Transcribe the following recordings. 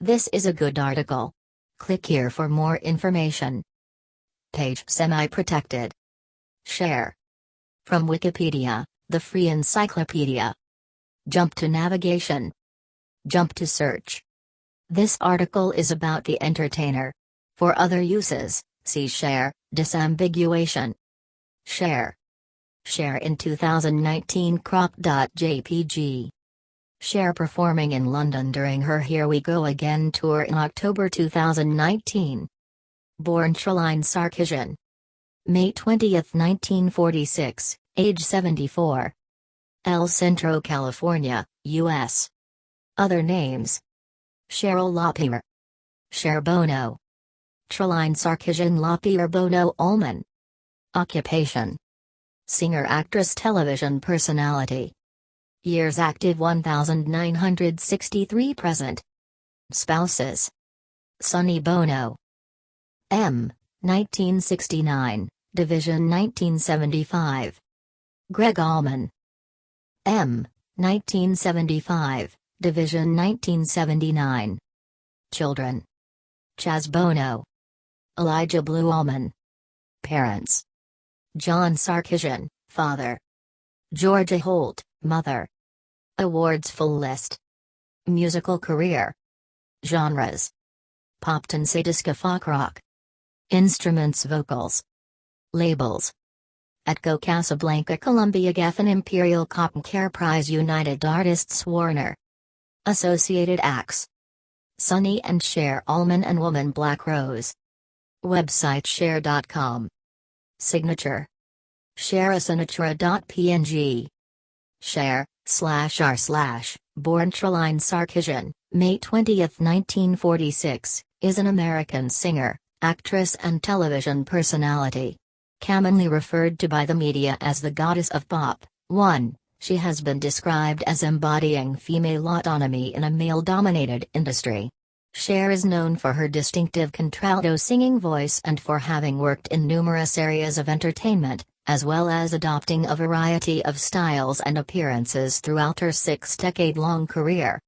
This is a good article. Click here for more information. Page semi-protected. Share. From Wikipedia, the free encyclopedia. Jump to navigation. Jump to search. This article is about the entertainer. For other uses, see share, disambiguation. Share. Share in 2019 crop.jpg. Cher performing in London during her Here We Go Again tour in October 2019. Born Caroline Sarkisian. May 20, 1946, age 74. El Centro, California, U.S. Other names: Cheryl Lapierre, Cher Bono, Caroline Sarkisian Lapierre Bono Ullman. Occupation: singer, actress, television personality. Years active 1963 present. Spouses: Sonny Bono, M. 1969, Division 1975. Greg Allman, M. 1975, Division 1979. Children: Chaz Bono, Elijah Blue Allman. Parents: John Sarkisian, father; Georgia Holt, mother. Awards full list. Musical career. Genres: pop, dance, disco, folk, rock. Instruments: vocals. Labels: Atco, Casablanca, Columbia, Geffen, Imperial, Cotton Care, Prize, United Artists, Warner. Associated acts: Sonny and Cher Allman and Woman Black Rose. Website: share.com. Signature: shareasignature.png. Cher/r/ born Caroline Sarkisian, May 20, 1946, is an American singer, actress and television personality. Commonly referred to by the media as the goddess of pop. 1. She has been described as embodying female autonomy in a male-dominated industry. Cher is known for her distinctive contralto singing voice and for having worked in numerous areas of entertainment, as well as adopting a variety of styles and appearances throughout her 6-decade-long career.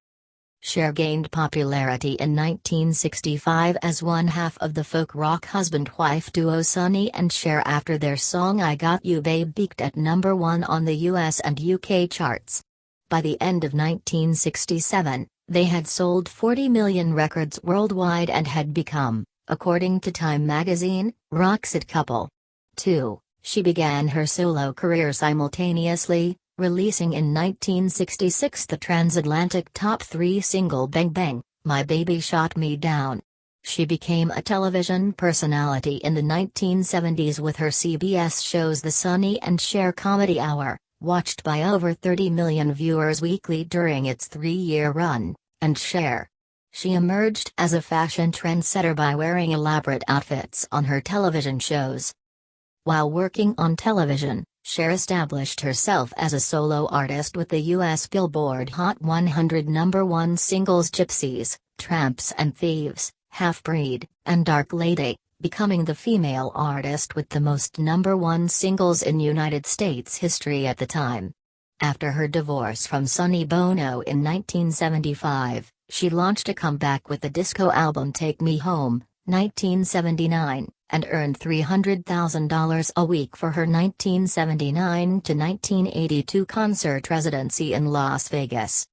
Cher gained popularity in 1965 as one half of the folk rock husband-wife duo Sonny and Cher after their song I Got You Babe peaked at number 1 on the US and UK charts. By the end of 1967, they had sold 40 million records worldwide and had become, according to Time magazine, rock's it couple. 2. She began her solo career simultaneously, releasing in 1966 the transatlantic top 3 single Bang Bang, My Baby Shot Me Down. She became a television personality in the 1970s with her CBS shows The Sonny and Cher Comedy Hour, watched by over 30 million viewers weekly during its 3-year run, and Cher. She emerged as a fashion trendsetter by wearing elaborate outfits on her television shows. While working on television, Cher established herself as a solo artist with the U.S. Billboard Hot 100 #1 singles Gypsies, Tramps and Thieves, Half-Breed, and Dark Lady, becoming the female artist with the most #1 singles in United States history at the time. After her divorce from Sonny Bono in 1975, she launched a comeback with the disco album Take Me Home, 1979, and earned $300,000 a week for her 1979 to 1982 concert residency in Las Vegas.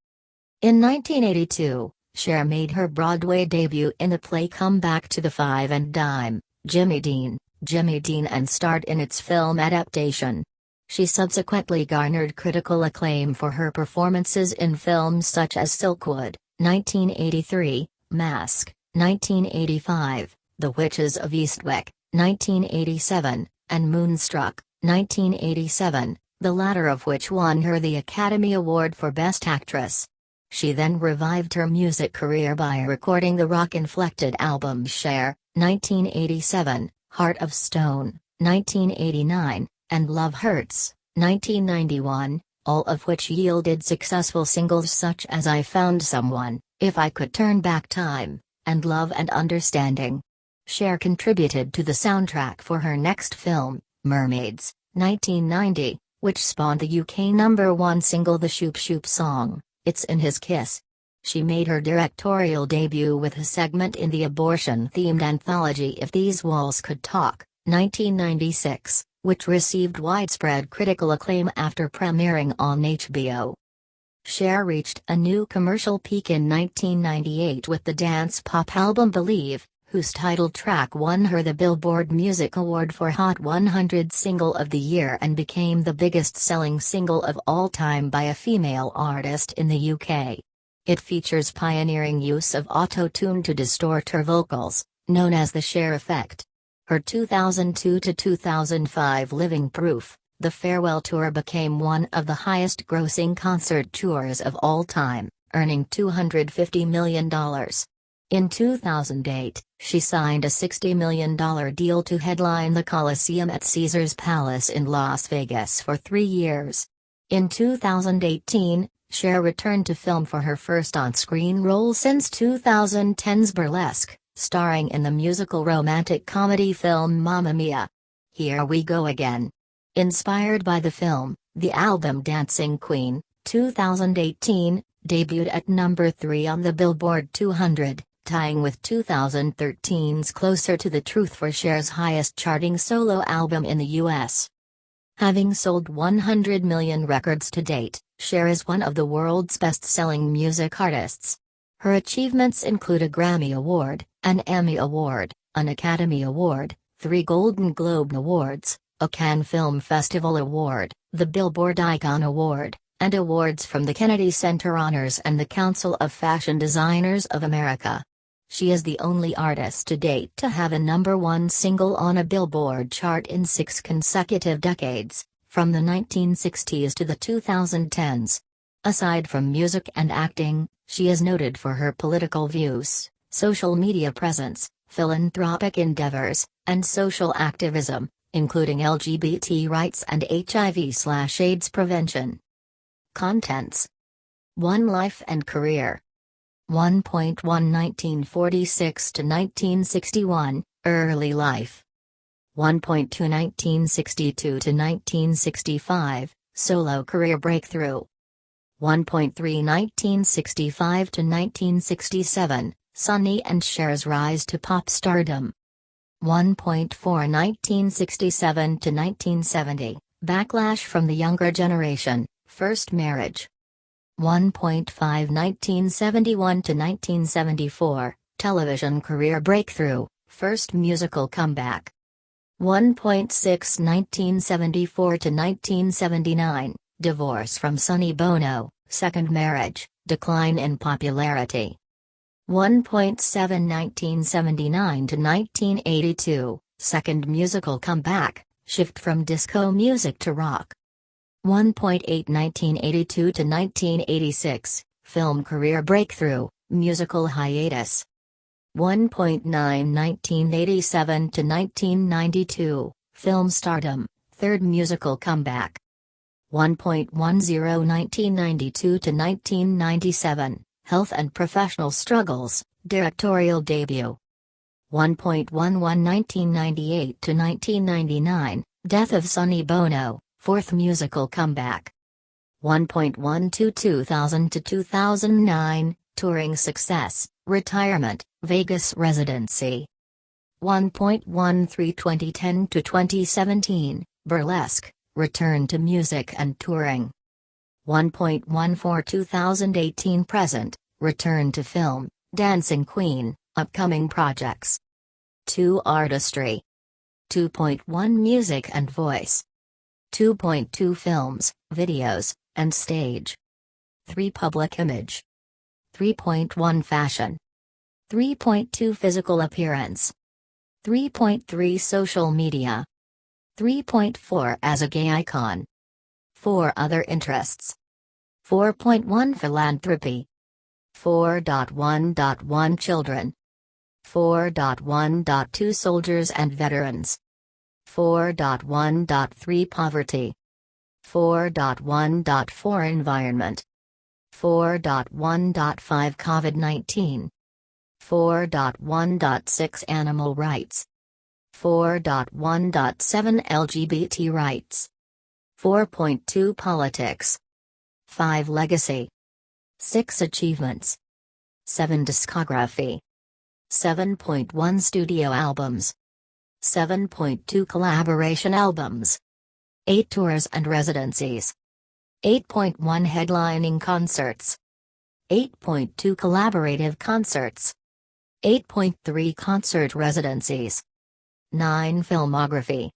In 1982, Cher made her Broadway debut in the play Come Back to the Five and Dime, Jimmy Dean, and starred in its film adaptation. She subsequently garnered critical acclaim for her performances in films such as Silkwood, 1983, Mask, 1985, The Witches of Eastwick, 1987, and Moonstruck, 1987, the latter of which won her the Academy Award for Best Actress. She then revived her music career by recording the rock-inflected album Cher, 1987, Heart of Stone, 1989, and Love Hurts, 1991, all of which yielded successful singles such as I Found Someone, If I Could Turn Back Time, and Love and Understanding. Cher contributed to the soundtrack for her next film, Mermaids, 1990, which spawned the UK #1 single The Shoop Shoop song, It's in His Kiss. She made her directorial debut with a segment in the abortion-themed anthology If These Walls Could Talk, 1996, which received widespread critical acclaim after premiering on HBO. Cher reached a new commercial peak in 1998 with the dance pop album Believe, whose title track won her the Billboard Music Award for Hot 100 Single of the Year and became the biggest-selling single of all time by a female artist in the UK. It features pioneering use of auto-tune to distort her vocals, known as the Cher effect. Her 2002-2005 Living Proof, the farewell tour became one of the highest-grossing concert tours of all time, earning $250 million. In 2008, she signed a $60 million deal to headline the Coliseum at Caesars Palace in Las Vegas for 3 years. In 2018, Cher returned to film for her first on-screen role since 2010's Burlesque, starring in the musical romantic comedy film Mamma Mia! Here We Go Again. Inspired by the film, the album Dancing Queen, 2018, debuted at number 3 on the Billboard 200, tying with 2013's Closer to the Truth for Cher's highest-charting solo album in the U.S. Having sold 100 million records to date, Cher is one of the world's best-selling music artists. Her achievements include a Grammy Award, an Emmy Award, an Academy Award, 3 Golden Globe Awards, a Cannes Film Festival Award, the Billboard Icon Award, and awards from the Kennedy Center Honors and the Council of Fashion Designers of America. She is the only artist to date to have a #1 single on a Billboard chart in 6 consecutive decades, from the 1960s to the 2010s. Aside from music and acting, she is noted for her political views, social media presence, philanthropic endeavors, and social activism, including LGBT rights and HIV/AIDS prevention. Contents: 1 Life and Career. 1.1 1946 to 1961, Early Life. 1.2 1962 to 1965, Solo Career Breakthrough. 1.3 1965 to 1967, Sonny and Cher's Rise to Pop Stardom. 1.4 1967 to 1970, Backlash from the Younger Generation, First Marriage. 1.5 1971 to 1974, Television Career Breakthrough, First Musical Comeback. 1.6 1974 to 1979, Divorce from Sonny Bono, Second Marriage, Decline in Popularity. 1.7 1979 to 1982, Second Musical Comeback, Shift from Disco Music to Rock. 1.8 1982 to 1986, Film Career Breakthrough, Musical Hiatus. 1.9 1987 to 1992, Film Stardom, Third Musical Comeback. 1.10 1992 to 1997, Health and Professional Struggles, Directorial Debut. 1.11 1998 to 1999, Death of Sonny Bono, Fourth Musical Comeback. 1.12 2000 to 2009, Touring Success, Retirement, Vegas Residency. 1.13 2010 to 2017, Burlesque, Return to Music and Touring. 1.14 2018 Present, Return to Film, Dancing Queen, Upcoming Projects. 2 Artistry. 2.1 Music and Voice. 2.2 Films, Videos, and Stage. 3 Public Image. 3.1 Fashion. 3.2 Physical Appearance. 3.3 Social Media. 3.4 As a Gay Icon. 4 Other Interests. 4.1 Philanthropy. 4.1.1 Children. 4.1.2 Soldiers and Veterans. 4.1.3 Poverty. 4.1.4 Environment. 4.1.5 COVID-19. 4.1.6 Animal Rights. 4.1.7 LGBT Rights. 4.2 Politics. 5 Legacy. 6 Achievements. 7 discography. 7.1 studio albums. 7.2 collaboration albums. 8 tours and residencies. 8.1 headlining concerts. 8.2 collaborative concerts. 8.3 concert residencies. 9 filmography.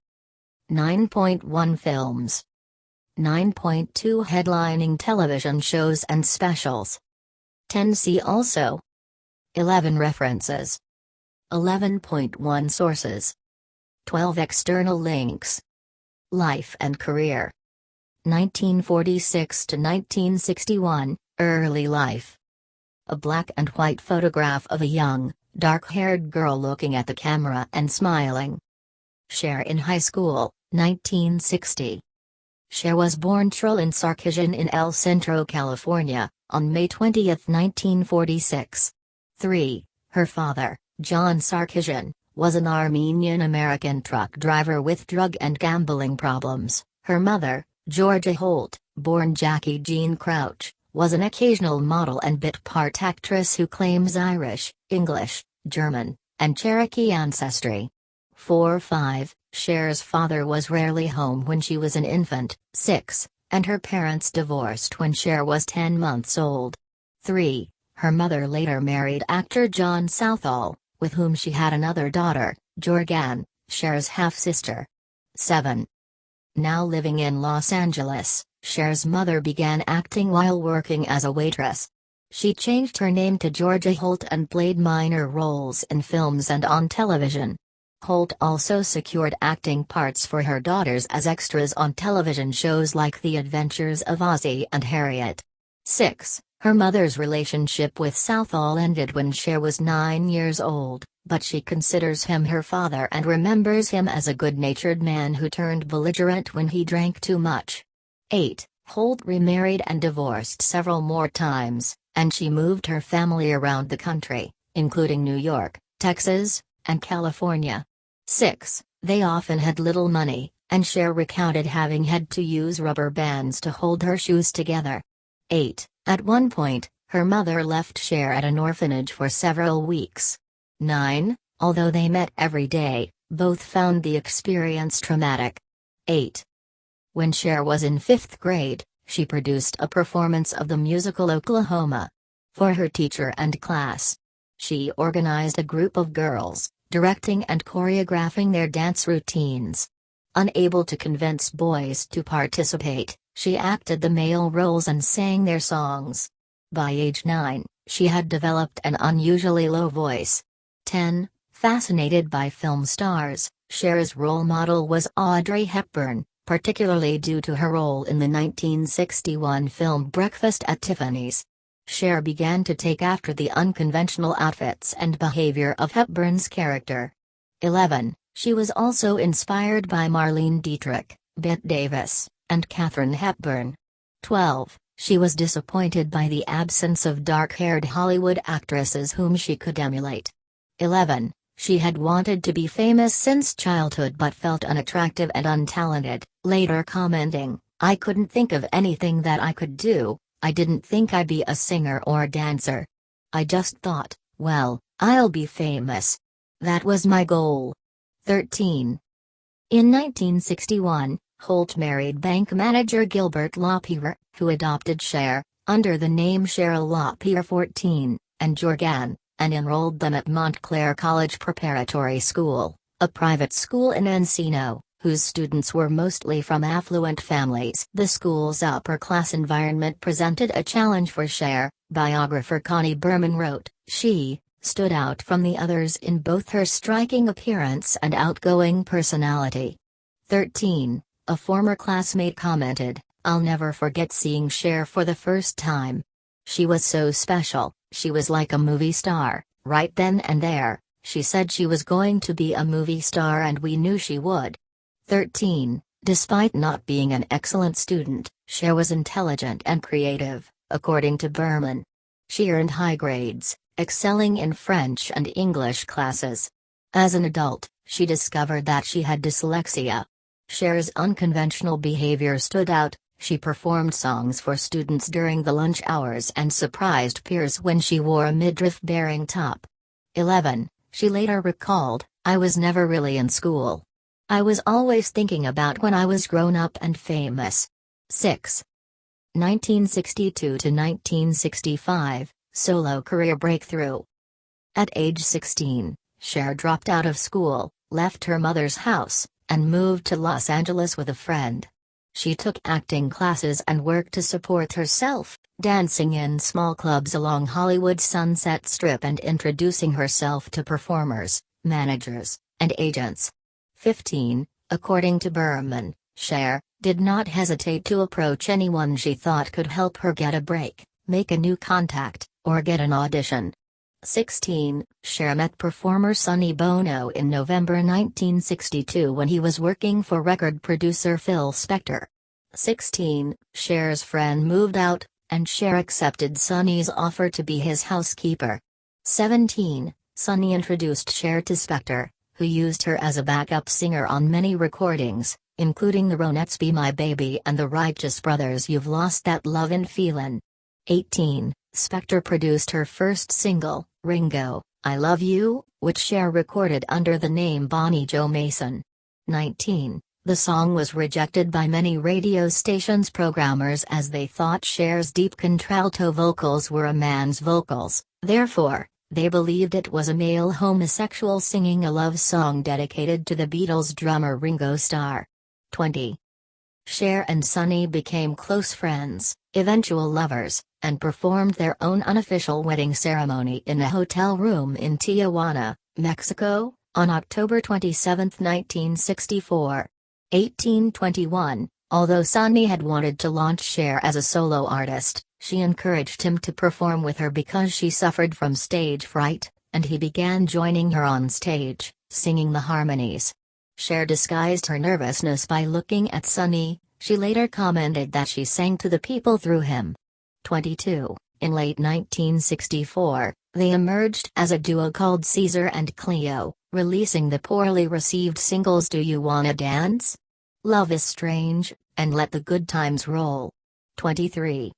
9.1 films. 9.2 headlining television shows and specials. 10 see also. 11 references. 11.1 sources. 12 external links. Life and career. 1946 to 1961, early life. A black and white photograph of a young, dark-haired girl looking at the camera and smiling. Cher in high school, 1960. Cher was born Trillin Sarkisian in El Centro, California, on May 20, 1946. 3. Her father, John Sarkisian, was an Armenian-American truck driver with drug and gambling problems. Her mother, Georgia Holt, born Jackie Jean Crouch, was an occasional model and bit part actress who claims Irish, English, German, and Cherokee ancestry. 4-5, Cher's father was rarely home when she was an infant. 6, and her parents divorced when Cher was 10 months old. 3, her mother later married actor John Southall, with whom she had another daughter, Jorgan, Cher's half-sister. 7. Now living in Los Angeles, Cher's mother began acting while working as a waitress. She changed her name to Georgia Holt and played minor roles in films and on television. Holt also secured acting parts for her daughters as extras on television shows like The Adventures of Ozzie and Harriet. 6. Her mother's relationship with Southall ended when Cher was 9 years old, but she considers him her father and remembers him as a good-natured man who turned belligerent when he drank too much. 8. Holt remarried and divorced several more times, and she moved her family around the country, including New York, Texas, and California. 6. They often had little money, and Cher recounted having had to use rubber bands to hold her shoes together. 8. At one point, her mother left Cher at an orphanage for several weeks. 9. Although they met every day, both found the experience traumatic. 8. When Cher was in 5th grade, she produced a performance of the musical Oklahoma for her teacher and class. She organized a group of girls, directing and choreographing their dance routines. Unable to convince boys to participate, she acted the male roles and sang their songs. By age 9, she had developed an unusually low voice. 10. Fascinated by film stars, Cher's role model was Audrey Hepburn, particularly due to her role in the 1961 film Breakfast at Tiffany's. Cher began to take after the unconventional outfits and behavior of Hepburn's character. 11. She was also inspired by Marlene Dietrich, Bette Davis, and Katharine Hepburn. 12. She was disappointed by the absence of dark-haired Hollywood actresses whom she could emulate. 11. She had wanted to be famous since childhood but felt unattractive and untalented, later commenting, "I couldn't think of anything that I could do. I didn't think I'd be a singer or a dancer. I just thought, well, I'll be famous. That was my goal." 13. In 1961, Holt married bank manager Gilbert Lapierre, who adopted Cher, under the name Cheryl Lapierre 14, and Jorgan, and enrolled them at Montclair College Preparatory School, a private school in Encino, whose students were mostly from affluent families. The school's upper-class environment presented a challenge for Cher. Biographer Connie Berman wrote, "She stood out from the others in both her striking appearance and outgoing personality." 13. A former classmate commented, "I'll never forget seeing Cher for the first time. She was so special, she was like a movie star, right then and there. She said she was going to be a movie star and we knew she would." 13. Despite not being an excellent student, Cher was intelligent and creative, according to Berman. She earned high grades, excelling in French and English classes. As an adult, she discovered that she had dyslexia. Cher's unconventional behavior stood out, she performed songs for students during the lunch hours and surprised peers when she wore a midriff-bearing top. 11. She later recalled, "I was never really in school. I was always thinking about when I was grown up and famous." 6. 1962 to 1965, solo career breakthrough. At age 16, Cher dropped out of school, left her mother's house, and moved to Los Angeles with a friend. She took acting classes and worked to support herself, dancing in small clubs along Hollywood's Sunset Strip and introducing herself to performers, managers, and agents. 15. According to Berman, Cher did not hesitate to approach anyone she thought could help her get a break, make a new contact, or get an audition. 16. Cher met performer Sonny Bono in November 1962 when he was working for record producer Phil Spector. 16. Cher's friend moved out, and Cher accepted Sonny's offer to be his housekeeper. 17. Sonny introduced Cher to Spector, who used her as a backup singer on many recordings, including the Ronettes' Be My Baby and the Righteous Brothers' You've Lost That Lovin' Feelin'. 18. Spector produced her first single, Ringo, I Love You, which Cher recorded under the name Bonnie Jo Mason. 19. The song was rejected by many radio stations' programmers as they thought Cher's deep contralto vocals were a man's vocals, therefore, they believed it was a male homosexual singing a love song dedicated to the Beatles' drummer Ringo Starr. 20. Cher and Sonny became close friends, eventual lovers, and performed their own unofficial wedding ceremony in a hotel room in Tijuana, Mexico, on October 27, 1964. 1821. Although Sonny had wanted to launch Cher as a solo artist, she encouraged him to perform with her because she suffered from stage fright, and he began joining her on stage, singing the harmonies. Cher disguised her nervousness by looking at Sonny. She later commented that she sang to the people through him. 22. In late 1964, they emerged as a duo called Caesar and Cleo, releasing the poorly received singles Do You Wanna Dance?, Love Is Strange, and Let the Good Times Roll. 23.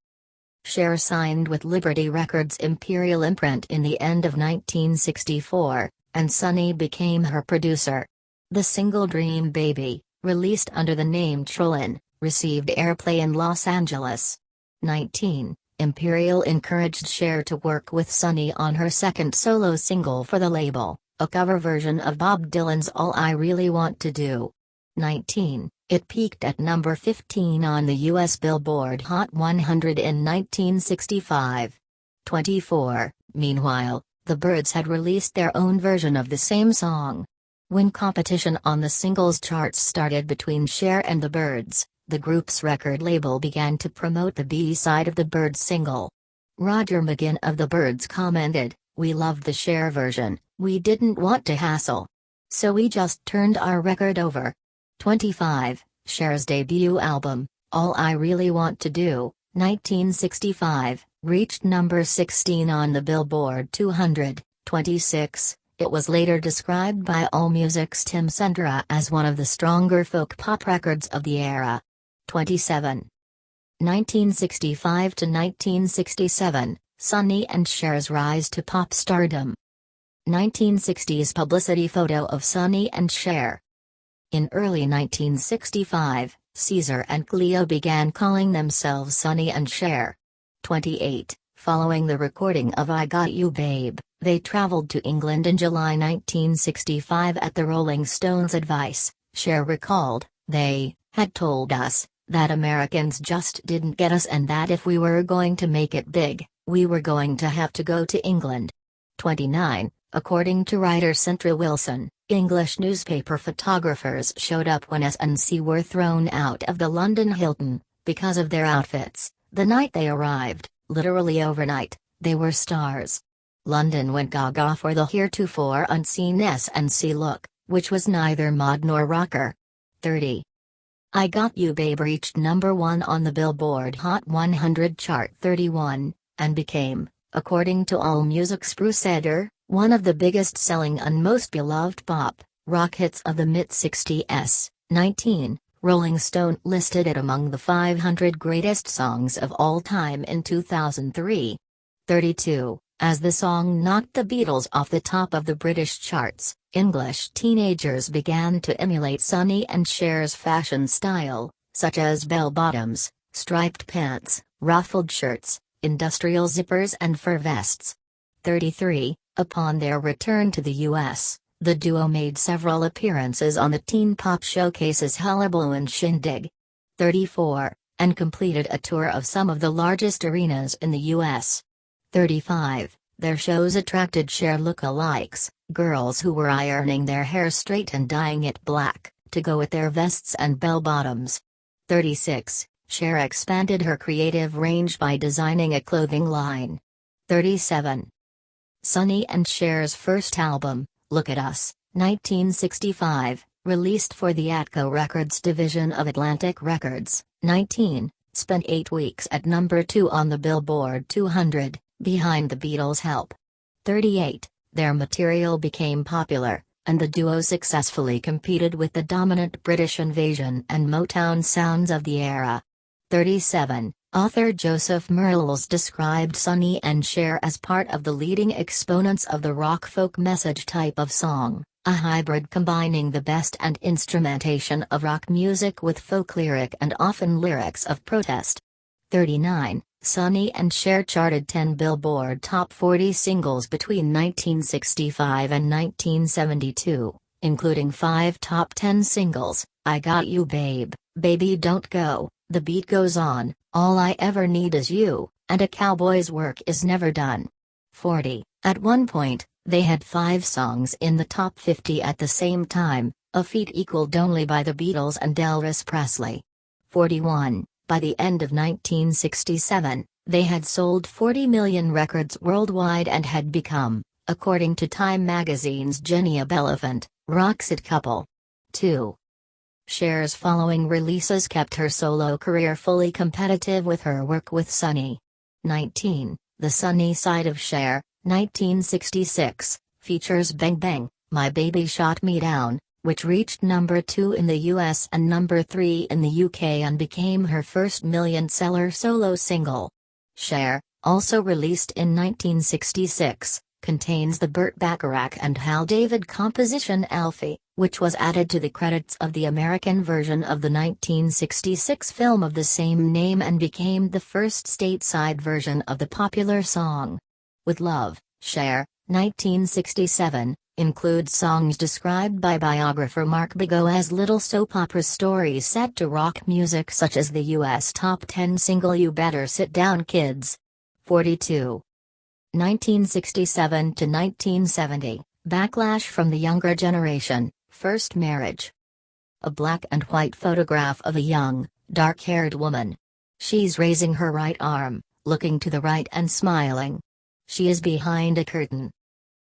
Cher signed with Liberty Records' Imperial imprint in the end of 1964, and Sonny became her producer. The single Dream Baby, released under the name Trillin', received airplay in Los Angeles. 19. Imperial encouraged Cher to work with Sonny on her second solo single for the label, a cover version of Bob Dylan's All I Really Want to Do. 19. It peaked at number 15 on the U.S. Billboard Hot 100 in 1965. 24. Meanwhile, the Byrds had released their own version of the same song. When competition on the singles charts started between Cher and the Byrds, the group's record label began to promote the B-side of the Byrds single. Roger McGuinn of the Byrds commented, "We loved the Cher version, we didn't want to hassle. So we just turned our record over." 25. Cher's debut album, All I Really Want to Do, 1965, reached number 16 on the Billboard 200. 26. It was later described by AllMusic's Tim Sendra as one of the stronger folk pop records of the era. 27. 1965 to 1967, Sonny and Cher's rise to pop stardom. 1960s publicity photo of Sonny and Cher. In early 1965, Caesar and Cleo began calling themselves Sonny and Cher. 28. Following the recording of I Got You Babe, they traveled to England in July 1965 at the Rolling Stones' advice. Cher recalled, "They had told us that Americans just didn't get us and that if we were going to make it big, we were going to have to go to England." 29. According to writer Centra Wilson, English newspaper photographers showed up when S&C were thrown out of the London Hilton, because of their outfits. The night they arrived, literally overnight, they were stars. London went gaga for the heretofore unseen S&C look, which was neither mod nor rocker. 30. I Got You Babe reached number 1 on the Billboard Hot 100 chart 31, and became, according to AllMusic's Bruce Eder, one of the biggest-selling and most beloved pop, rock hits of the mid-60s. 19. Rolling Stone listed it among the 500 greatest songs of all time in 2003. 32. As the song knocked the Beatles off the top of the British charts, English teenagers began to emulate Sonny and Cher's fashion style, such as bell-bottoms, striped pants, ruffled shirts, industrial zippers and fur vests. 33. Upon their return to the U.S., the duo made several appearances on the teen pop showcases Hullabaloo and Shindig. 34. And completed a tour of some of the largest arenas in the U.S. 35. Their shows attracted Cher lookalikes, girls who were ironing their hair straight and dyeing it black, to go with their vests and bell-bottoms. 36. Cher expanded her creative range by designing a clothing line. 37. Sonny and Cher's first album, Look at Us, 1965, released for the Atco Records division of Atlantic Records, 19, spent 8 weeks at number 2 on the Billboard 200, behind the Beatles' Help. 38. Their material became popular, and the duo successfully competed with the dominant British invasion and Motown sounds of the era. 37. Author Joseph Merles described Sonny and Cher as part of the leading exponents of the rock-folk message type of song, a hybrid combining the best and instrumentation of rock music with folk lyric and often lyrics of protest. 39. Sonny and Cher charted 10 Billboard Top 40 singles between 1965 and 1972, including 5 Top 10 singles, I Got You Babe, Baby Don't Go, The Beat Goes On, All I Ever Need Is You, and A Cowboy's Work Is Never Done. 40. At one point, they had 5 songs in the top 50 at the same time, a feat equaled only by the Beatles and Elvis Presley. 41. By the end of 1967, they had sold 40 million records worldwide and had become, according to Time magazine's Jenny Abelephant, Roxette couple. 2. Cher's following releases kept her solo career fully competitive with her work with Sonny. 19. The Sunny Side of Cher, 1966, features Bang Bang, My Baby Shot Me Down, which reached number 2 in the US and number 3 in the UK and became her first million-seller solo single. Cher, also released in 1966, contains the Burt Bacharach and Hal David composition Alfie, which was added to the credits of the American version of the 1966 film of the same name and became the first stateside version of the popular song. With Love, Cher, 1967, includes songs described by biographer Mark Bigot as little soap opera stories set to rock music such as the US Top 10 single You Better Sit Down Kids. 42. 1967 to 1970, backlash from the younger generation, first marriage. A black and white photograph of a young, dark-haired woman. She's raising her right arm, looking to the right and smiling. She is behind a curtain.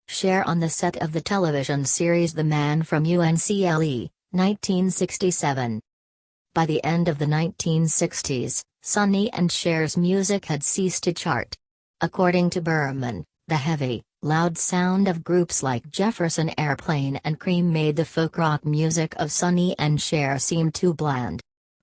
Cher on the set of the television series The Man from UNCLE, 1967. By the end of the 1960s, Sonny and Cher's music had ceased to chart. According to Berman, the heavy, loud sound of groups like Jefferson Airplane and Cream made the folk rock music of Sonny and Cher seem too bland.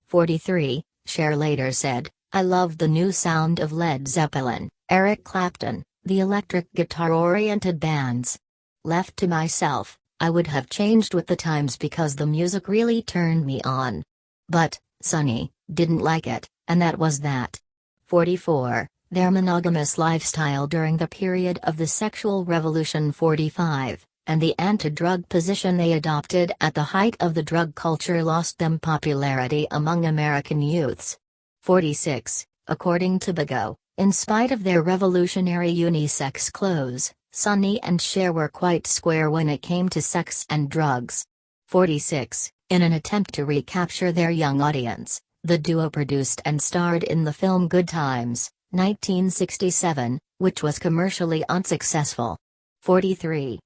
43. Cher later said, I loved the new sound of Led Zeppelin, Eric Clapton, the electric guitar-oriented bands. Left to myself, I would have changed with the times because the music really turned me on. But, Sonny, didn't like it, and that was that. 44. Their monogamous lifestyle during the period of the sexual revolution 45, and the anti-drug position they adopted at the height of the drug culture lost them popularity among American youths. 46. According to Bigot, in spite of their revolutionary unisex clothes, Sonny and Cher were quite square when it came to sex and drugs. 46. In an attempt to recapture their young audience, the duo produced and starred in the film Good Times, 1967, which was commercially unsuccessful. 43.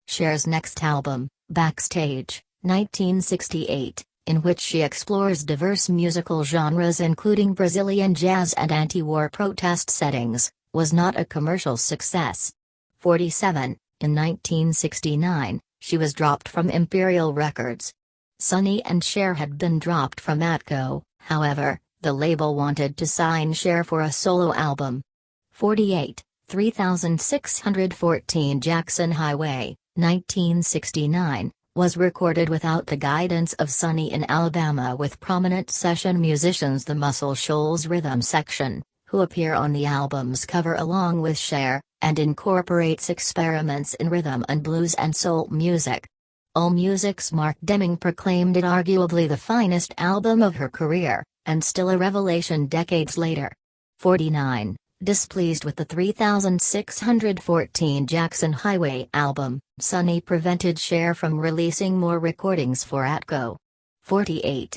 Cher's next album, Backstage, 1968, in which she explores diverse musical genres including Brazilian jazz and anti-war protest settings, was not a commercial success. 47. In 1969, she was dropped from Imperial Records. Sunny and Cher had been dropped from Atco, however, the label wanted to sign Cher for a solo album. 48, 3614 Jackson Highway, 1969, was recorded without the guidance of Sunny in Alabama with prominent session musicians the Muscle Shoals Rhythm Section, who appear on the album's cover along with Cher, and incorporates experiments in rhythm and blues and soul music. AllMusic's Mark Deming proclaimed it arguably the finest album of her career, and still a revelation decades later. 49. Displeased with the 3614 Jackson Highway album, Sunny prevented Cher from releasing more recordings for Atco. 48.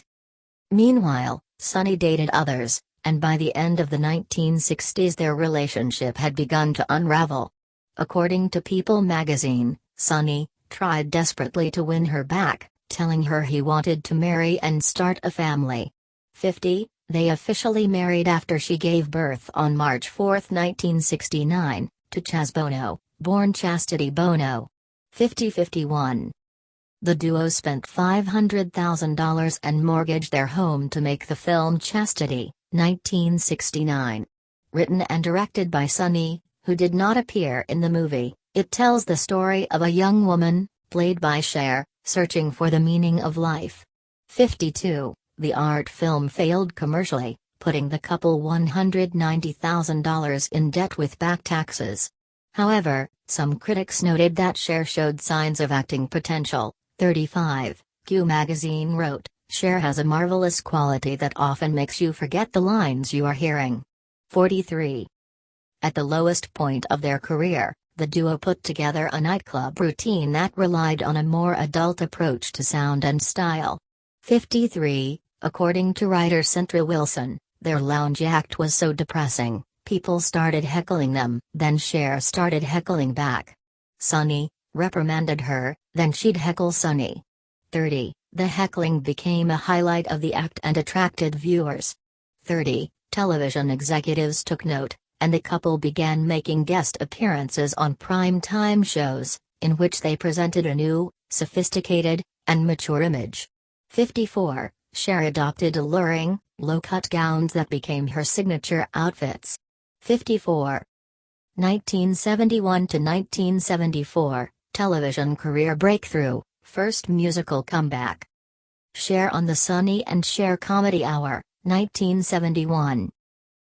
Meanwhile, Sunny dated others, and by the end of the 1960s their relationship had begun to unravel. According to People magazine, Sunny tried desperately to win her back, telling her he wanted to marry and start a family. 50. They officially married after she gave birth on March 4, 1969, to Chaz Bono, born Chastity Bono. 50-51. The duo spent $500,000 and mortgaged their home to make the film Chastity, 1969. Written and directed by Sunny, who did not appear in the movie, it tells the story of a young woman, played by Cher, searching for the meaning of life. 52. The art film failed commercially, putting the couple $190,000 in debt with back taxes. However, some critics noted that Cher showed signs of acting potential. 35. Q magazine wrote, Cher has a marvelous quality that often makes you forget the lines you are hearing. 43. At the lowest point of their career, the duo put together a nightclub routine that relied on a more adult approach to sound and style. 53. According to writer Centra Wilson, their lounge act was so depressing, people started heckling them. Then Cher started heckling back. Sunny reprimanded her, then she'd heckle Sunny. 30. The heckling became a highlight of the act and attracted viewers. 30. Television executives took note, and the couple began making guest appearances on prime-time shows, in which they presented a new, sophisticated, and mature image. 54. Cher adopted alluring, low-cut gowns that became her signature outfits. 54. 1971 to 1974, television career breakthrough, first musical comeback. Cher on the Sunny and Cher Comedy Hour, 1971.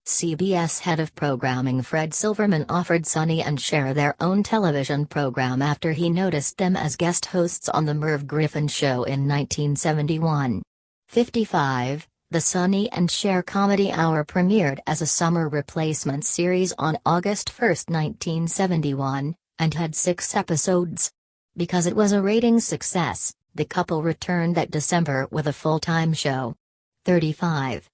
CBS head of programming Fred Silverman offered Sunny and Cher their own television program after he noticed them as guest hosts on The Merv Griffin Show in 1971. 55. The Sunny and Cher Comedy Hour premiered as a summer replacement series on August 1, 1971, and had 6 episodes. Because it was a ratings success, the couple returned that December with a full-time show. 35.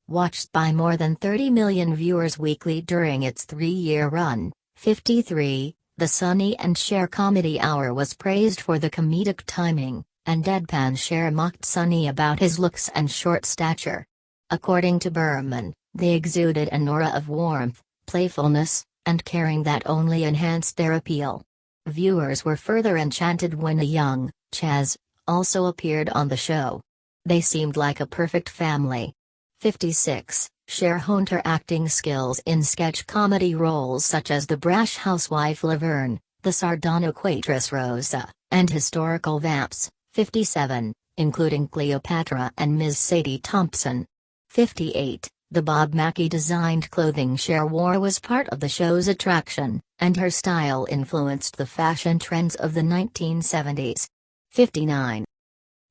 Watched by more than 30 million viewers weekly during its 3-year run. 53. The Sunny and Cher Comedy Hour was praised for the comedic timing, and deadpan Cher mocked Sunny about his looks and short stature. According to Berman, they exuded an aura of warmth, playfulness, and caring that only enhanced their appeal. Viewers were further enchanted when a young Chaz also appeared on the show. They seemed like a perfect family. 56. Cher honed her acting skills in sketch comedy roles such as the brash housewife Laverne, the sardonic waitress Rosa, and historical vamps. 57, including Cleopatra and Ms. Sadie Thompson. 58. The Bob Mackie-designed clothing Cher wore was part of the show's attraction, and her style influenced the fashion trends of the 1970s. 59.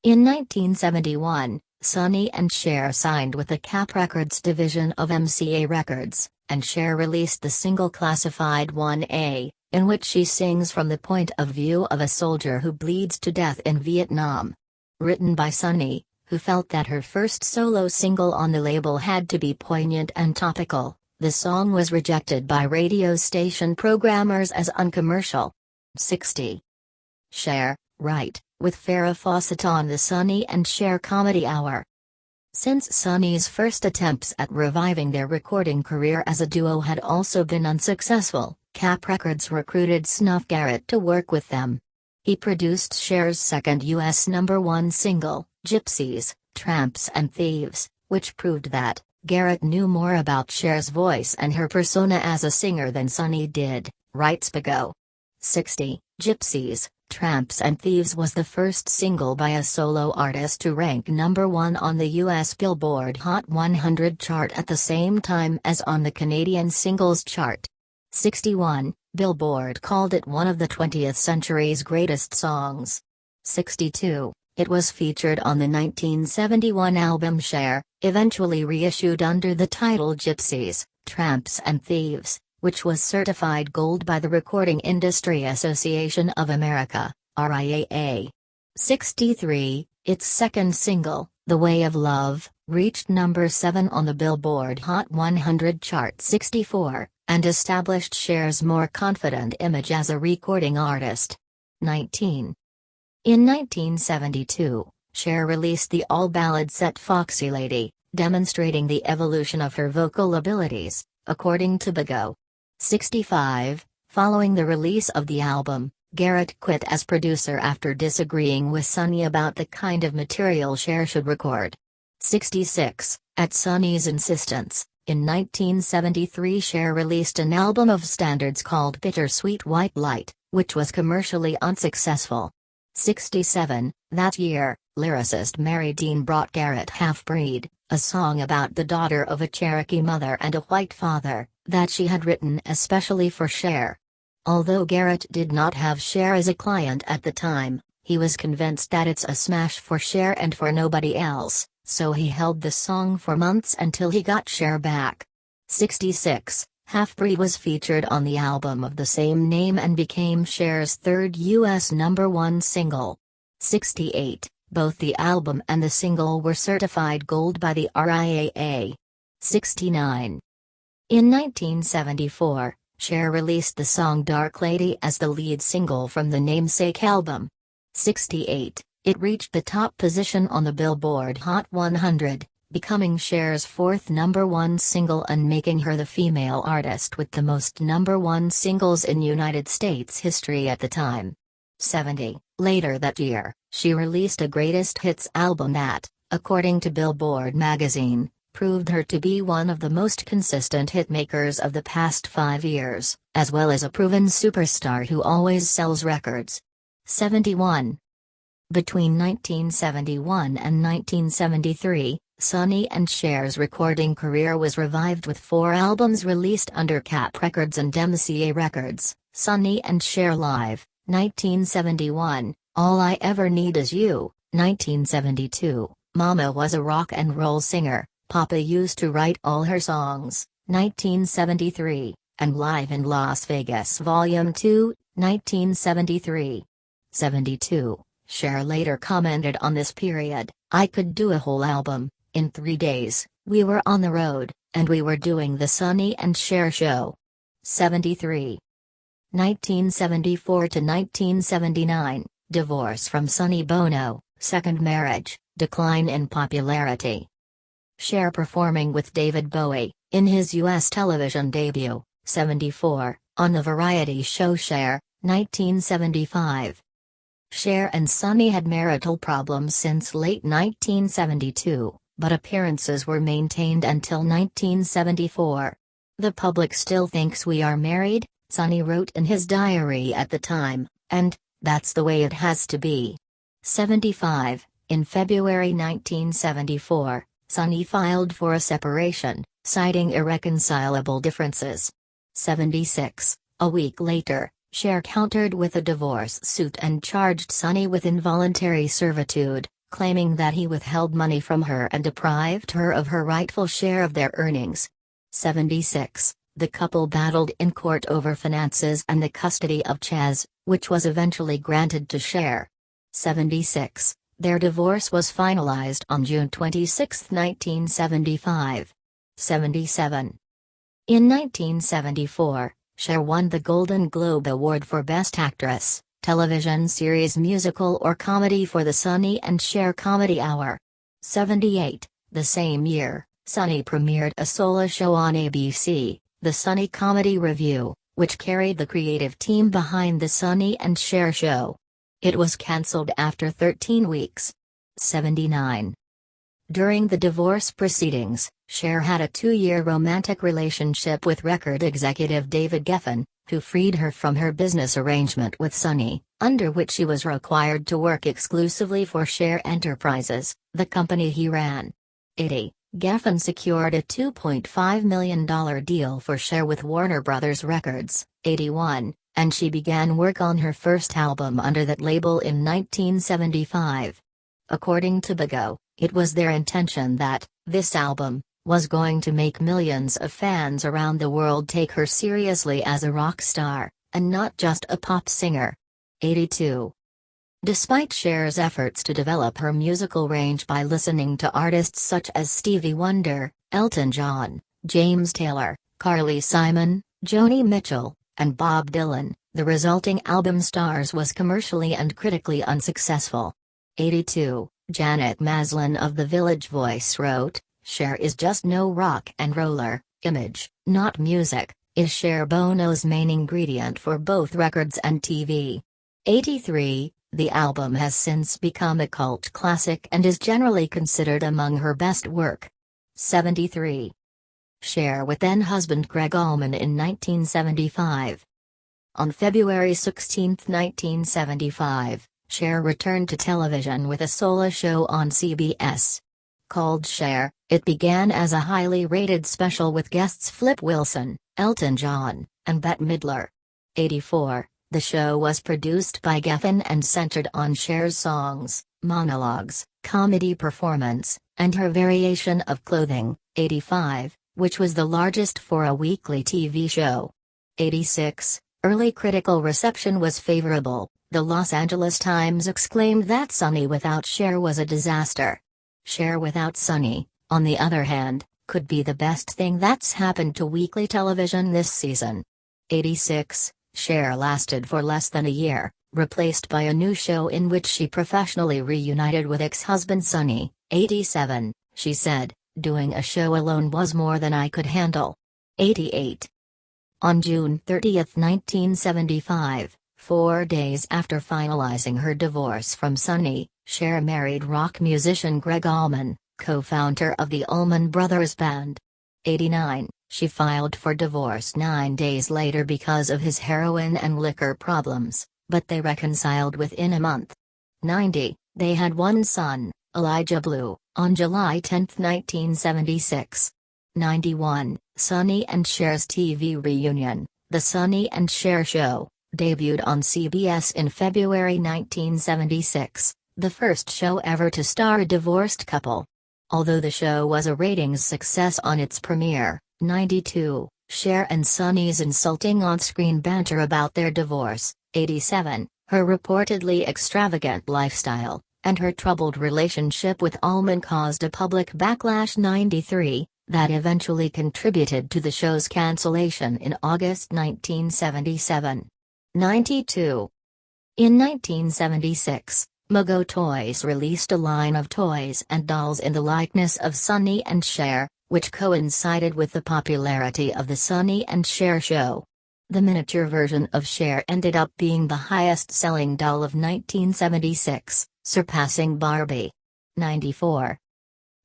In 1971, Sunny and Cher signed with the Cap Records division of MCA Records, and Cher released the single Classified 1A, in which she sings from the point of view of a soldier who bleeds to death in Vietnam. Written by Sunny, who felt that her first solo single on the label had to be poignant and topical, the song was rejected by radio station programmers as uncommercial. 60. Cher, right, with Farrah Fawcett on the Sunny and Cher Comedy Hour. Since Sunny's first attempts at reviving their recording career as a duo had also been unsuccessful, Cap Records recruited Snuff Garrett to work with them. He produced Cher's second US #1 single, Gypsies, Tramps and Thieves, which proved that Garrett knew more about Cher's voice and her persona as a singer than Sonny did, writes Bago. 60. Gypsies, Tramps and Thieves was the first single by a solo artist to rank #1 on the US Billboard Hot 100 chart at the same time as on the Canadian Singles Chart. 61. Billboard called it one of the 20th century's greatest songs. 62. It was featured on the 1971 album Cher, eventually reissued under the title Gypsies, Tramps and Thieves, which was certified gold by the Recording Industry Association of America, RIAA. 63. Its second single, The Way of Love, reached #7 on the Billboard Hot 100 chart. 64, and established Cher's more confident image as a recording artist. 19. In 1972, Cher released the all-ballad set Foxy Lady, demonstrating the evolution of her vocal abilities, according to Bago. 65. Following the release of the album, Garrett quit as producer after disagreeing with Sonny about the kind of material Cher should record. 66. At Sonny's insistence, in 1973 Cher released an album of standards called Bittersweet White Light, which was commercially unsuccessful. 67. That year, lyricist Mary Dean brought Garrett Half-Breed, a song about the daughter of a Cherokee mother and a white father, that she had written especially for Cher. Although Garrett did not have Cher as a client at the time, he was convinced that it's a smash for Cher and for nobody else, so he held the song for months until he got Cher back. 66. Half-Breed was featured on the album of the same name and became Cher's third US #1 single. 68. Both the album and the single were certified gold by the RIAA. 69. In 1974, Cher released the song Dark Lady as the lead single from the namesake album. 68. It reached the top position on the Billboard Hot 100, becoming Cher's fourth #1 single and making her the female artist with the most #1 singles in United States history at the time. 70. Later that year, she released a greatest hits album that, according to Billboard magazine, proved her to be one of the most consistent hitmakers of the past 5 years, as well as a proven superstar who always sells records. 71. Between 1971 and 1973, Sonny and Cher's recording career was revived with 4 albums released under Cap Records and MCA Records. Sonny and Cher Live, 1971, All I Ever Need Is You, 1972, Mama Was a Rock and Roll Singer, Papa Used to Write All Her Songs, 1973, and Live in Las Vegas Volume 2, 1973. 72. Cher later commented on this period, I could do a whole album, in 3 days, we were on the road, and we were doing the Sonny and Cher show. 73. 1974 to 1979, divorce from Sonny Bono, second marriage, decline in popularity. Cher performing with David Bowie, in his U.S. television debut, 74, on the variety show Cher, 1975. Cher and Sonny had marital problems since late 1972, but appearances were maintained until 1974. The public still thinks we are married, Sonny wrote in his diary at the time, and that's the way it has to be. 75. In February 1974, Sonny filed for a separation, citing irreconcilable differences. 76. A week later, Cher countered with a divorce suit and charged Sonny with involuntary servitude, claiming that he withheld money from her and deprived her of her rightful share of their earnings. 76. The couple battled in court over finances and the custody of Chaz, which was eventually granted to Cher. 76. Their divorce was finalized on June 26, 1975. 77. In 1974, Cher won the Golden Globe Award for Best Actress, Television Series Musical or Comedy for the Sonny and Cher Comedy Hour. 78. The same year, Sonny premiered a solo show on ABC, The Sonny Comedy Review, which carried the creative team behind the Sonny and Cher show. It was cancelled after 13 weeks. 79. During the divorce proceedings, Cher had a 2-year romantic relationship with record executive David Geffen, who freed her from her business arrangement with Sony, under which she was required to work exclusively for Cher Enterprises, the company he ran. 80. Geffen secured a $2.5 million deal for Cher with Warner Bros. Records. 81, and she began work on her first album under that label in 1975. According to Bigo, it was their intention that this album was going to make millions of fans around the world take her seriously as a rock star, and not just a pop singer. 82. Despite Cher's efforts to develop her musical range by listening to artists such as Stevie Wonder, Elton John, James Taylor, Carly Simon, Joni Mitchell, and Bob Dylan, the resulting album Stars was commercially and critically unsuccessful. 82. Janet Maslin of The Village Voice wrote, "Cher is just no rock and roller, image, not music, is Cher Bono's main ingredient for both records and TV." 83. The album has since become a cult classic and is generally considered among her best work. 73. Cher with then-husband Gregg Allman in 1975. On February 16, 1975, Cher returned to television with a solo show on CBS. Called Cher, it began as a highly rated special with guests Flip Wilson, Elton John, and Bette Midler. 84. The show was produced by Geffen and centered on Cher's songs, monologues, comedy performance, and her variation of clothing. 85, which was the largest for a weekly TV show. 86. Early critical reception was favorable. The Los Angeles Times exclaimed that Sunny without Cher was a disaster. Cher without Sunny, on the other hand, could be the best thing that's happened to weekly television this season. 86. Cher lasted for less than a year, replaced by a new show in which she professionally reunited with ex-husband Sunny. 87. She said, "Doing a show alone was more than I could handle." 88. On June 30, 1975, 4 days after finalizing her divorce from Sunny, Cher married rock musician Gregg Allman, co-founder of the Allman Brothers Band. 89. She filed for divorce 9 days later because of his heroin and liquor problems, but they reconciled within a month. 90. They had one son, Elijah Blue, on July 10, 1976. 91. Sunny and Cher's TV reunion, The Sunny and Cher Show, debuted on CBS in February 1976, the first show ever to star a divorced couple. Although the show was a ratings success on its premiere. 92. Cher and Sunny's insulting on-screen banter about their divorce. 87. Her reportedly extravagant lifestyle, and her troubled relationship with Allman caused a public backlash. 93. That eventually contributed to the show's cancellation in August 1977. 92. In 1976, Mogo Toys released a line of toys and dolls in the likeness of Sunny and Cher, which coincided with the popularity of the Sunny and Cher Show. The miniature version of Cher ended up being the highest-selling doll of 1976, surpassing Barbie. 94.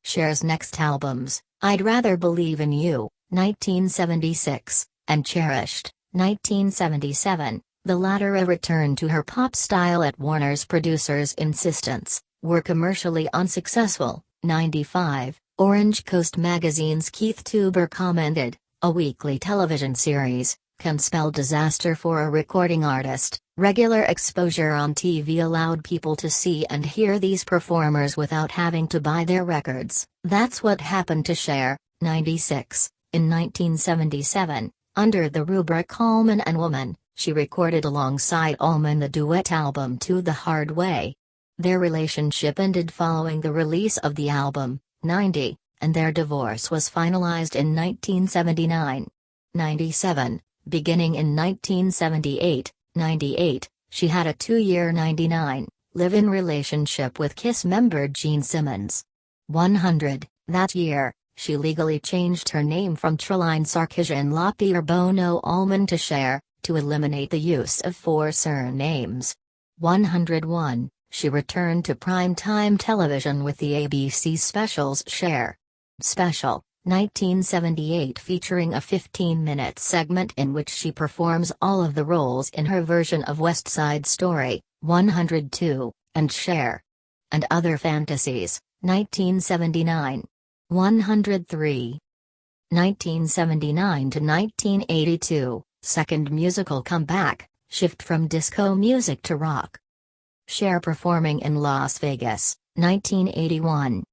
Cher's next albums, I'd Rather Believe in You, 1976, and Cherished, 1977, the latter a return to her pop style at Warner's producers' insistence, were commercially unsuccessful. 95. Orange Coast Magazine's Keith Tuber commented, "A weekly television series can spell disaster for a recording artist. Regular exposure on TV allowed people to see and hear these performers without having to buy their records. That's what happened to Cher." 96. In 1977, under the rubric Allman and Woman, she recorded alongside Allman the duet album To the Hard Way. Their relationship ended following the release of the album. 90, and their divorce was finalized in 1979. 97. Beginning in 1978, 98, she had a 2-year 99 live-in relationship with Kiss member Gene Simmons. 100. That year, she legally changed her name from Trelline Sarkisian Lapierre Bono Allman to Cher, to eliminate the use of 4 surnames. 101, she returned to prime-time television with the ABC specials Cher Special, 1978, featuring a 15-minute segment in which she performs all of the roles in her version of West Side Story, 102, and Cher and Other Fantasies, 1979. 103. 1979 to 1982, second musical comeback, shift from disco music to rock. Cher performing in Las Vegas, 1981.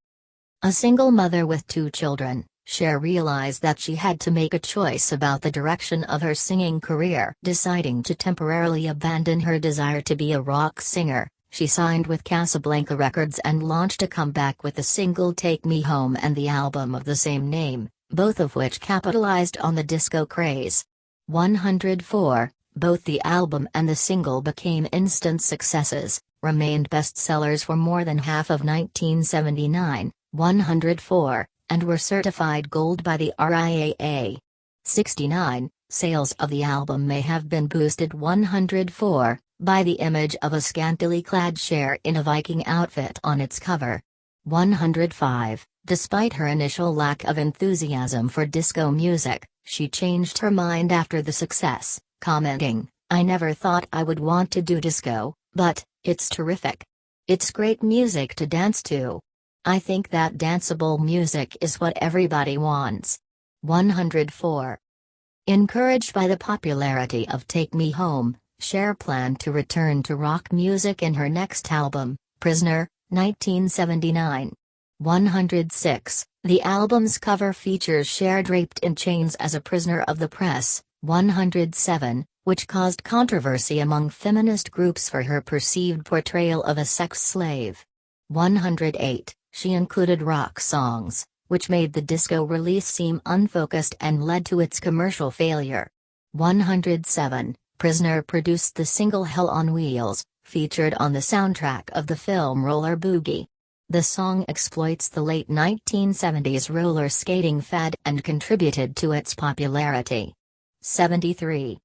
A single mother with 2 children, Cher realized that she had to make a choice about the direction of her singing career. Deciding to temporarily abandon her desire to be a rock singer, she signed with Casablanca Records and launched a comeback with the single Take Me Home and the album of the same name, both of which capitalized on the disco craze. 104, both the album and the single became instant successes, remained bestsellers for more than half of 1979, 104, and were certified gold by the RIAA. 69, sales of the album may have been boosted 104, by the image of a scantily clad Cher in a Viking outfit on its cover. 105, despite her initial lack of enthusiasm for disco music, she changed her mind after the success, commenting, "I never thought I would want to do disco, but it's terrific. It's great music to dance to. I think that danceable music is what everybody wants." 104. Encouraged by the popularity of Take Me Home, Cher planned to return to rock music in her next album, Prisoner, 1979. 106, the album's cover features Cher draped in chains as a prisoner of the press, 107, which caused controversy among feminist groups for her perceived portrayal of a sex slave. 108, she included rock songs, which made the disco release seem unfocused and led to its commercial failure. 107, Prisoner produced the single Hell on Wheels, featured on the soundtrack of the film Roller Boogie. The song exploits the late 1970s roller skating fad and contributed to its popularity. 73.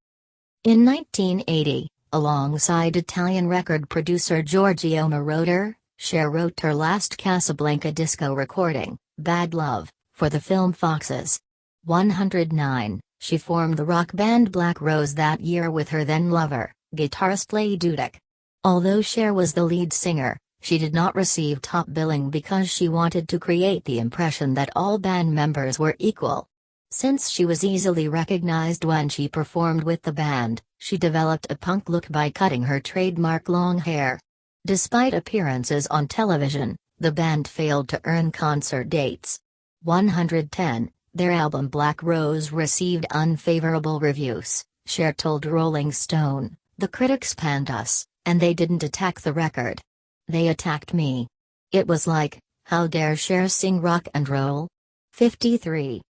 In 1980, alongside Italian record producer Giorgio Moroder, Cher wrote her last Casablanca disco recording, Bad Love, for the film Foxes. 109, she formed the rock band Black Rose that year with her then-lover, guitarist Leigh Dudek. Although Cher was the lead singer, she did not receive top billing because she wanted to create the impression that all band members were equal. Since she was easily recognized when she performed with the band, she developed a punk look by cutting her trademark long hair. Despite appearances on television, the band failed to earn concert dates. 110, their album Black Rose received unfavorable reviews. Cher told Rolling Stone, "The critics panned us, and they didn't attack the record. They attacked me. It was like, how dare Cher sing rock and roll?" 53.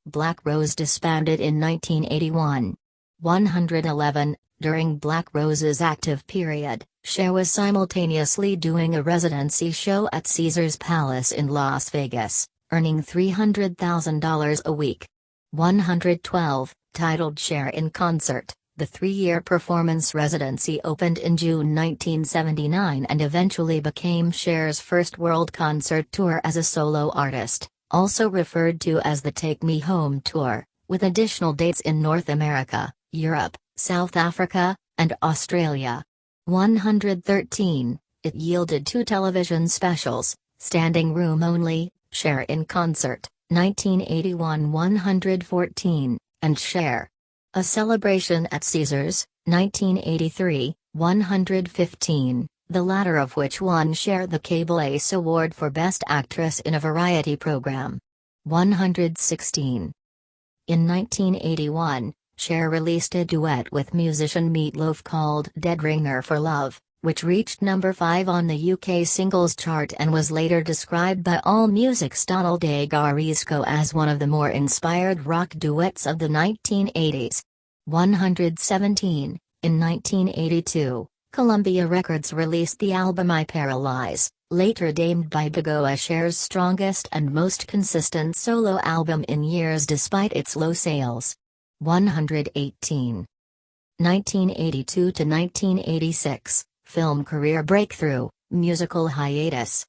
Black Rose disbanded in 1981. 111, during Black Rose's active period, Cher was simultaneously doing a residency show at Caesars Palace in Las Vegas, earning $300,000 a week. 112, titled Cher in Concert, the 3-year performance residency opened in June 1979 and eventually became Cher's first world concert tour as a solo artist, also referred to as the Take Me Home Tour, with additional dates in North America, Europe, South Africa, and Australia. 113, it yielded 2 television specials, Standing Room Only, Cher in Concert, 1981. 114, and Cher, A Celebration at Caesars, 1983, 115, the latter of which won Cher the Cable Ace Award for Best Actress in a Variety Program. 116. In 1981, Cher released a duet with musician Meat Loaf called Dead Ringer for Love, which reached number 5 on the UK singles chart and was later described by AllMusic's Donald A. Garisco as one of the more inspired rock duets of the 1980s. 117, in 1982, Columbia Records released the album I Paralyze, later deemed by Bagoa Cher's strongest and most consistent solo album in years despite its low sales. 118. 1982 to 1986, film career breakthrough, musical hiatus.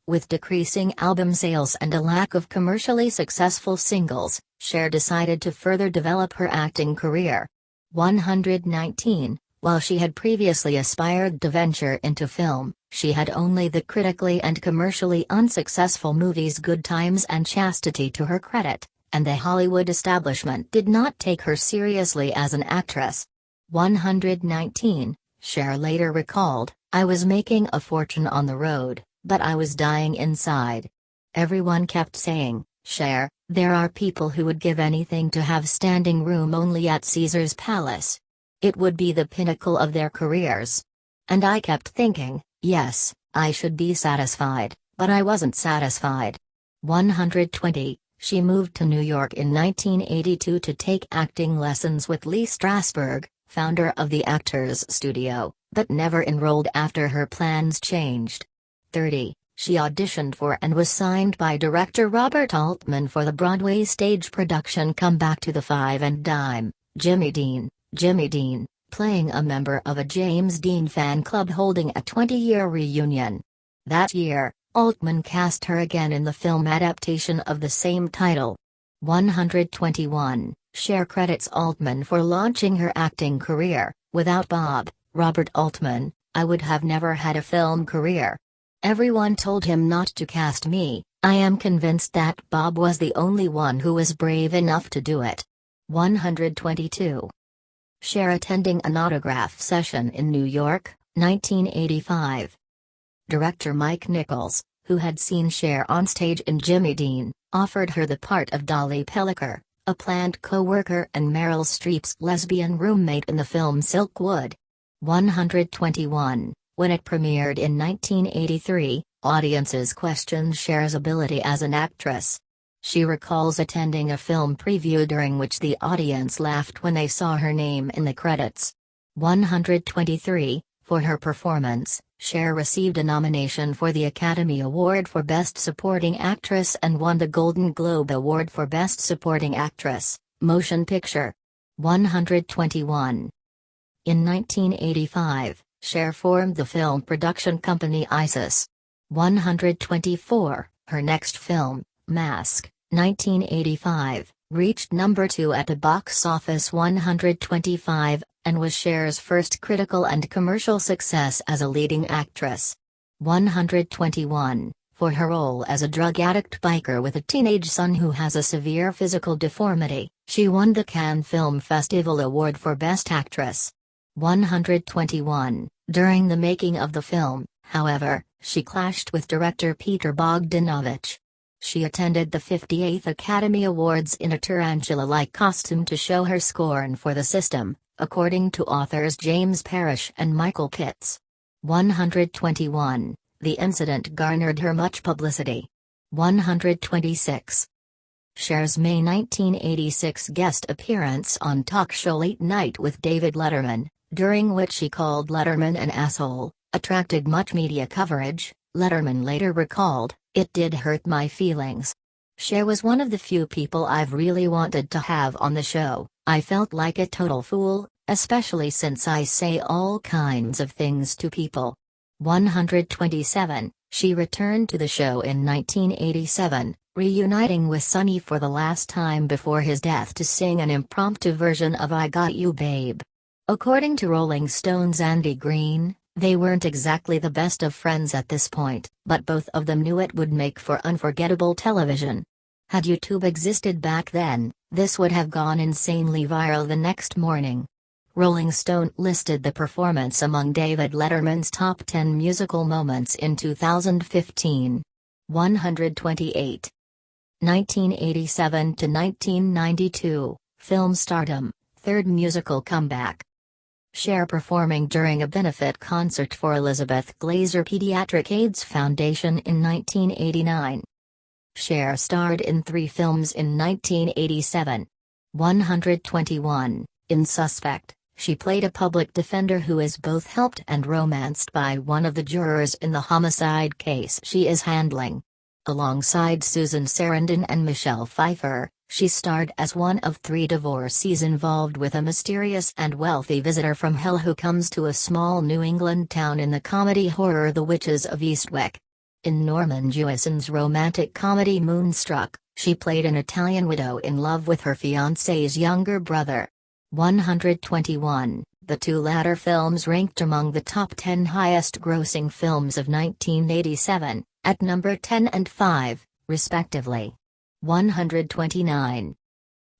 With decreasing album sales and a lack of commercially successful singles, Cher decided to further develop her acting career. 119. While she had previously aspired to venture into film, she had only the critically and commercially unsuccessful movies Good Times and Chastity to her credit, and the Hollywood establishment did not take her seriously as an actress. 119. Cher later recalled, "I was making a fortune on the road, but I was dying inside. Everyone kept saying, 'Cher, there are people who would give anything to have standing room only at Caesar's Palace. It would be the pinnacle of their careers.' And I kept thinking, yes, I should be satisfied, but I wasn't satisfied." 120. She moved to New York in 1982 to take acting lessons with Lee Strasberg, founder of the Actors Studio, but never enrolled after her plans changed. 30. She auditioned for and was signed by director Robert Altman for the Broadway stage production Come Back to the Five and Dime, Jimmy Dean, playing a member of a James Dean fan club holding a 20-year reunion. That year, Altman cast her again in the film adaptation of the same title. 121. Cher credits Altman for launching her acting career. "Without Robert Altman, I would have never had a film career. Everyone told him not to cast me. I am convinced that Bob was the only one who was brave enough to do it." 122. Cher attending an autograph session in New York, 1985. Director Mike Nichols, who had seen Cher on stage in Jimmy Dean, offered her the part of Dolly Pellicker, a planned co-worker and Meryl Streep's lesbian roommate in the film Silkwood. 121. When it premiered in 1983, audiences questioned Cher's ability as an actress. She recalls attending a film preview during which the audience laughed when they saw her name in the credits. 123. For her performance, Cher received a nomination for the Academy Award for Best Supporting Actress and won the Golden Globe Award for Best Supporting Actress, Motion Picture. 121. In 1985, Cher formed the film production company Isis. 124. Her next film, Mask, 1985, reached number 2 at the box office 125, and was Cher's first critical and commercial success as a leading actress. 121. For her role as a drug addict biker with a teenage son who has a severe physical deformity, she won the Cannes Film Festival Award for Best Actress. 121. During the making of the film, however, she clashed with director Peter Bogdanovich. She attended the 58th Academy Awards in a tarantula-like costume to show her scorn for the system, according to authors James Parrish and Michael Pitts. 121. The incident garnered her much publicity. 126. Cher's May 1986 guest appearance on talk show Late Night with David Letterman, during which she called Letterman an asshole, attracted much media coverage. Letterman later recalled, "It did hurt my feelings. Cher was one of the few people I've really wanted to have on the show. I felt like a total fool, especially since I say all kinds of things to people." 127. She returned to the show in 1987, reuniting with Sonny for the last time before his death to sing an impromptu version of I Got You Babe. According to Rolling Stone's Andy Green, they weren't exactly the best of friends at this point, but both of them knew it would make for unforgettable television. Had YouTube existed back then, this would have gone insanely viral the next morning. Rolling Stone listed the performance among David Letterman's top 10 musical moments in 2015. 128. 1987 to 1992, film stardom, third musical comeback. Cher performing during a benefit concert for Elizabeth Glaser Pediatric AIDS Foundation in 1989. Cher starred in 3 films in 1987. 121. In Suspect, she played a public defender who is both helped and romanced by one of the jurors in the homicide case she is handling. Alongside Susan Sarandon and Michelle Pfeiffer, She starred as one of 3 divorcees involved with a mysterious and wealthy visitor from hell who comes to a small New England town in the comedy horror The Witches of Eastwick. In Norman Jewison's romantic comedy Moonstruck, she played an Italian widow in love with her fiancé's younger brother. 121. The 2 latter films ranked among the top 10 highest-grossing films of 1987, at number 10 and 5, respectively. 129.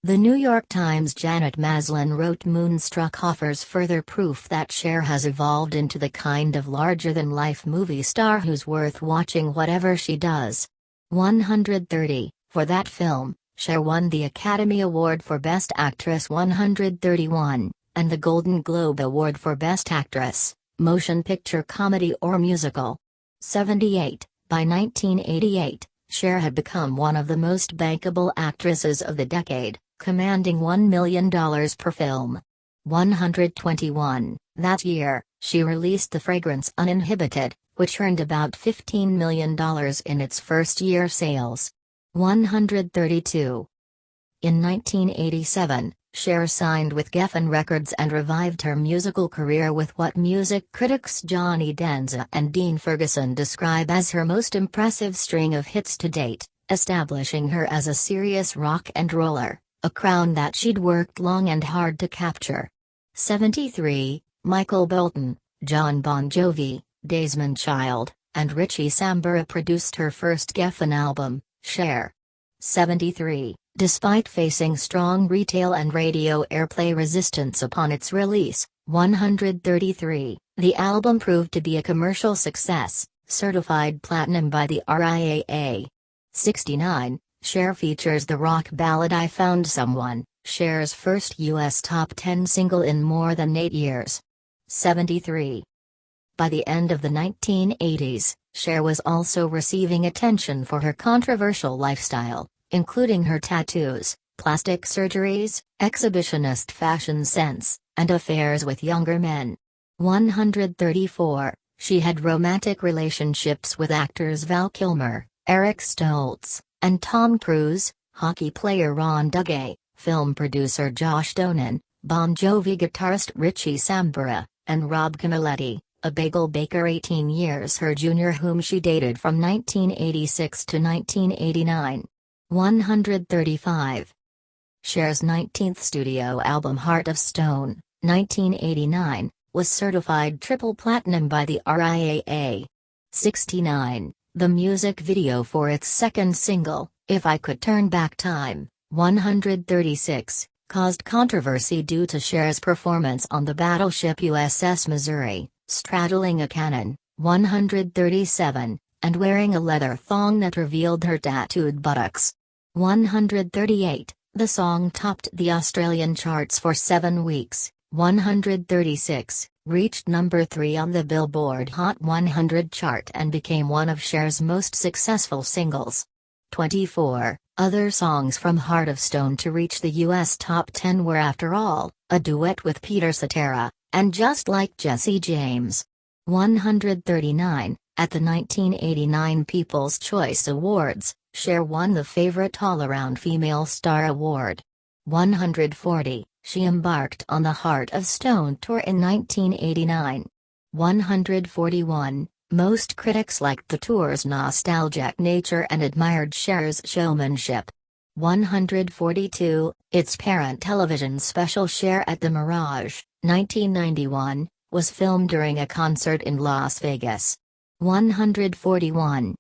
The New York Times' Janet Maslin wrote Moonstruck offers further proof that Cher has evolved into the kind of larger-than-life movie star who's worth watching whatever she does. 130. For that film, Cher won the Academy Award for Best Actress 131, and the Golden Globe Award for Best Actress, Motion Picture Comedy or Musical. 78. By 1988, Cher had become one of the most bankable actresses of the decade, commanding $1 million per film. 121. That year, she released the fragrance Uninhibited, which earned about $15 million in its first-year sales. 132. In 1987, Cher signed with Geffen Records and revived her musical career with what music critics Johnny Danza and Dean Ferguson describe as her most impressive string of hits to date, establishing her as a serious rock and roller, a crown that she'd worked long and hard to capture. 73. Michael Bolton, John Bon Jovi, Desmond Child, and Richie Sambora produced her first Geffen album, Cher. 73. Despite facing strong retail and radio airplay resistance upon its release, 133, the album proved to be a commercial success, certified platinum by the RIAA. 69, Cher features the rock ballad I Found Someone, Cher's first U.S. top 10 single in more than 8 years. 73. By the end of the 1980s, Cher was also receiving attention for her controversial lifestyle, including her tattoos, plastic surgeries, exhibitionist fashion sense, and affairs with younger men. 134. She had romantic relationships with actors Val Kilmer, Eric Stoltz, and Tom Cruise, hockey player Ron Duguay, film producer Josh Donen, Bon Jovi guitarist Richie Sambora, and Rob Camilletti, a bagel baker 18 years her junior whom she dated from 1986 to 1989. 135. Cher's 19th studio album Heart of Stone, 1989, was certified triple platinum by the RIAA. 69. The music video for its second single, If I Could Turn Back Time, 136, caused controversy due to Cher's performance on the battleship USS Missouri, straddling a cannon, 137, and wearing a leather thong that revealed her tattooed buttocks. 138, the song topped the Australian charts for 7 weeks. 136, reached number 3 on the Billboard Hot 100 chart and became one of Cher's most successful singles. 24, other songs from Heart of Stone to reach the US top 10 were After All, a duet with Peter Cetera, and Just Like Jesse James. 139, at the 1989 People's Choice Awards, Cher won the Favorite All-Around Female Star Award. 140, she embarked on the Heart of Stone tour in 1989. 141, most critics liked the tour's nostalgic nature and admired Cher's showmanship. 142, its parent television special Cher at the Mirage, 1991, was filmed during a concert in Las Vegas. 141.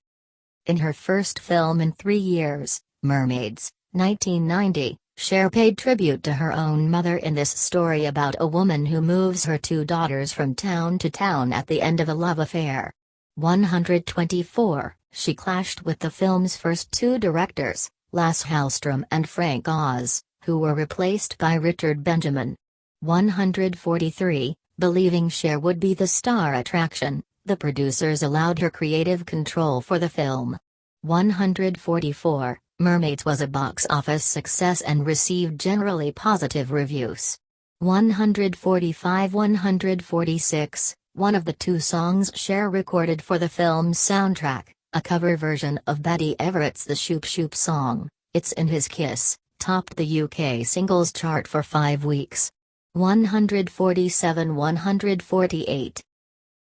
In her first film in 3 years, Mermaids, 1990, Cher paid tribute to her own mother in this story about a woman who moves her 2 daughters from town to town at the end of a love affair. 124, she clashed with the film's first 2 directors, Lasse Hallström and Frank Oz, who were replaced by Richard Benjamin. 143, believing Cher would be the star attraction, the producers allowed her creative control for the film. 144, Mermaids was a box office success and received generally positive reviews. 145-146, one of the 2 songs Cher recorded for the film's soundtrack, a cover version of Betty Everett's The Shoop Shoop song, It's in His Kiss, topped the UK singles chart for 5 weeks. 147-148.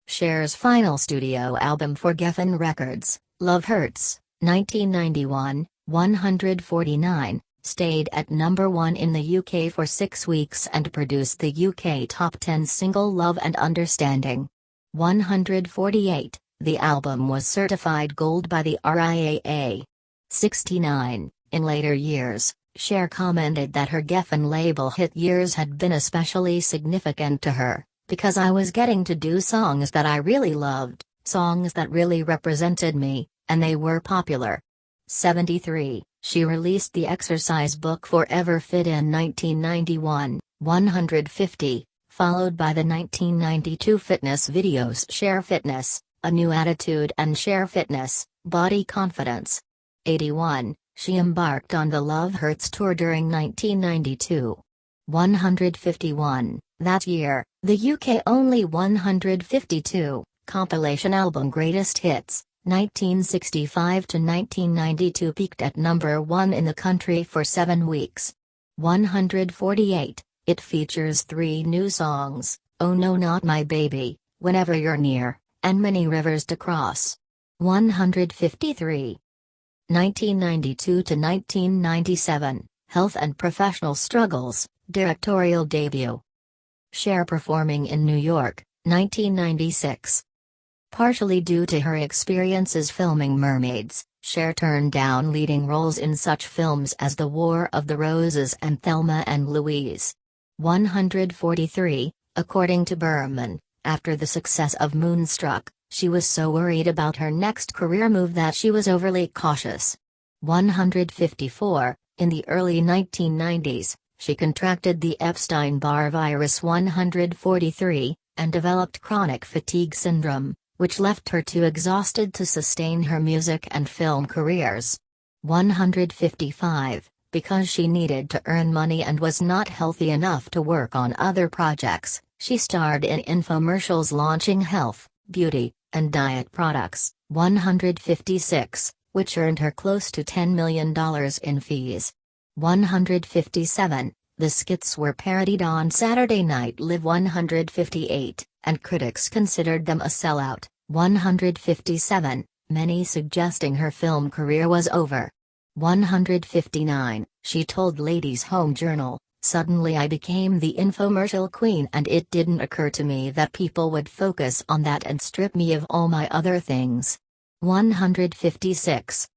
Cher's final studio album for Geffen Records, Love Hurts, 1991, 149, stayed at number 1 in the UK for 6 weeks and produced the UK top 10 single Love and Understanding. 148, the album was certified gold by the RIAA. 69, in later years, Cher commented that her Geffen label hit years had been especially significant to her, because I was getting to do songs that I really loved, songs that really represented me, and they were popular. 73, she released the exercise book Forever Fit in 1991, 150, followed by the 1992 fitness videos Cher Fitness, A New Attitude and Cher Fitness, Body Confidence. 81, she embarked on the Love Hurts tour during 1992. 151, that year, the UK Only 152, compilation album Greatest Hits, 1965 to 1992 peaked at number 1 in the country for 7 weeks. 148, it features 3 new songs, Oh No Not My Baby, Whenever You're Near, and Many Rivers to Cross. 153. 1992 to 1997, Health and Professional Struggles, directorial debut. Cher performing in New York, 1996. Partially due to her experiences filming Mermaids, Cher turned down leading roles in such films as The War of the Roses and Thelma and Louise. 143, according to Berman, after the success of Moonstruck, she was so worried about her next career move that she was overly cautious. 154, in the early 1990s, she contracted the Epstein-Barr virus. 143, and developed chronic fatigue syndrome, which left her too exhausted to sustain her music and film careers. 155, because she needed to earn money and was not healthy enough to work on other projects, she starred in infomercials launching health, beauty, and diet products. 156, which earned her close to $10 million in fees. 157, the skits were parodied on Saturday Night Live. 158, and critics considered them a sellout. 157, many suggesting her film career was over. 159, she told Ladies' Home Journal, "Suddenly I became the infomercial queen and it didn't occur to me that people would focus on that and strip me of all my other things." 156.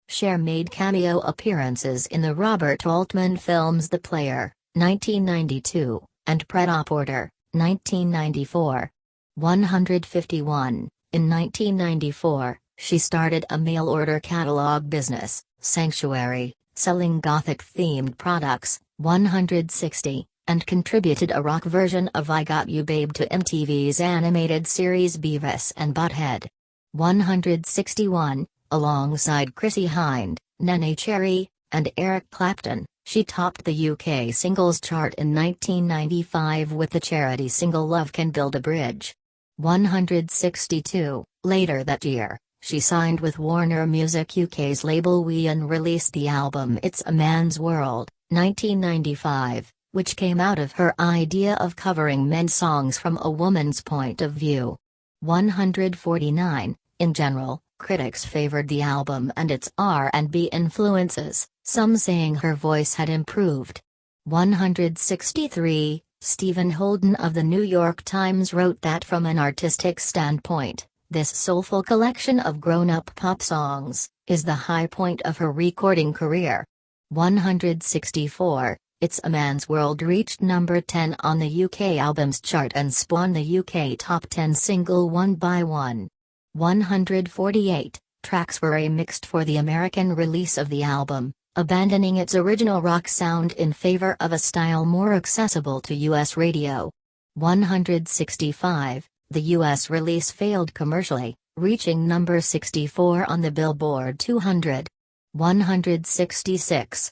Cher made cameo appearances in the Robert Altman films The Player, 1992, and Pret-a-Porter, 1994. 151, in 1994, she started a mail-order catalog business, Sanctuary, selling Gothic-themed products. 160, and contributed a rock version of I Got You Babe to MTV's animated series Beavis and Butthead. 161, alongside Chrissie Hynde, Neneh Cherry, and Eric Clapton, she topped the UK singles chart in 1995 with the charity single Love Can Build a Bridge. 162, later that year, she signed with Warner Music UK's label We and released the album It's a Man's World, 1995, which came out of her idea of covering men's songs from a woman's point of view. 149, in general, critics favored the album and its R&B influences, some saying her voice had improved. 163, Stephen Holden of the New York Times wrote that from an artistic standpoint, this soulful collection of grown-up pop songs is the high point of her recording career. 164, It's a Man's World reached number 10 on the UK albums chart and spawned the UK top 10 single One by One. 148, tracks were remixed for the American release of the album, abandoning its original rock sound in favor of a style more accessible to US radio. 165, the US release failed commercially, reaching number 64 on the Billboard 200. 166.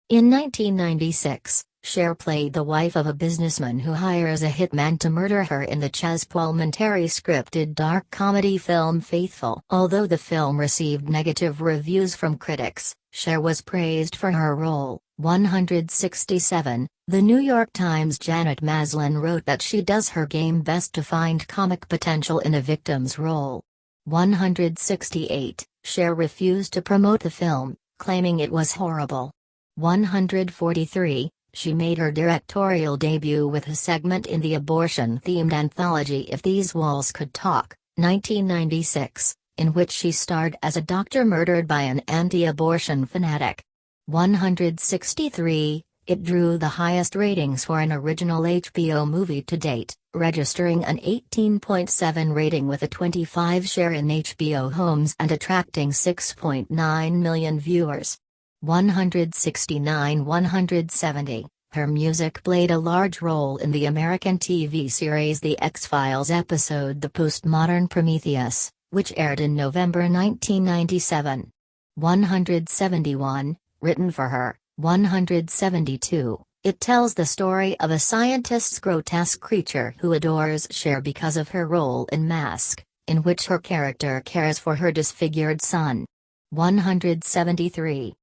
In 1996, Cher played the wife of a businessman who hires a hitman to murder her in the Chaz Palminteri scripted dark comedy film Faithful. Although the film received negative reviews from critics, Cher was praised for her role, 167. The New York Times' Janet Maslin wrote that she does her game best to find comic potential in a victim's role. 168. Cher refused to promote the film, claiming it was horrible. 143. She made her directorial debut with a segment in the abortion-themed anthology If These Walls Could Talk, 1996, in which she starred as a doctor murdered by an anti-abortion fanatic. 163. It drew the highest ratings for an original HBO movie to date, registering an 18.7 rating with a 25 share in HBO homes and attracting 6.9 million viewers. 169-170. Her music played a large role in the American TV series The X-Files episode The Postmodern Prometheus, which aired in November 1997. 171. Written for her. 172. It tells the story of a scientist's grotesque creature who adores Cher because of her role in Mask, in which her character cares for her disfigured son. 173.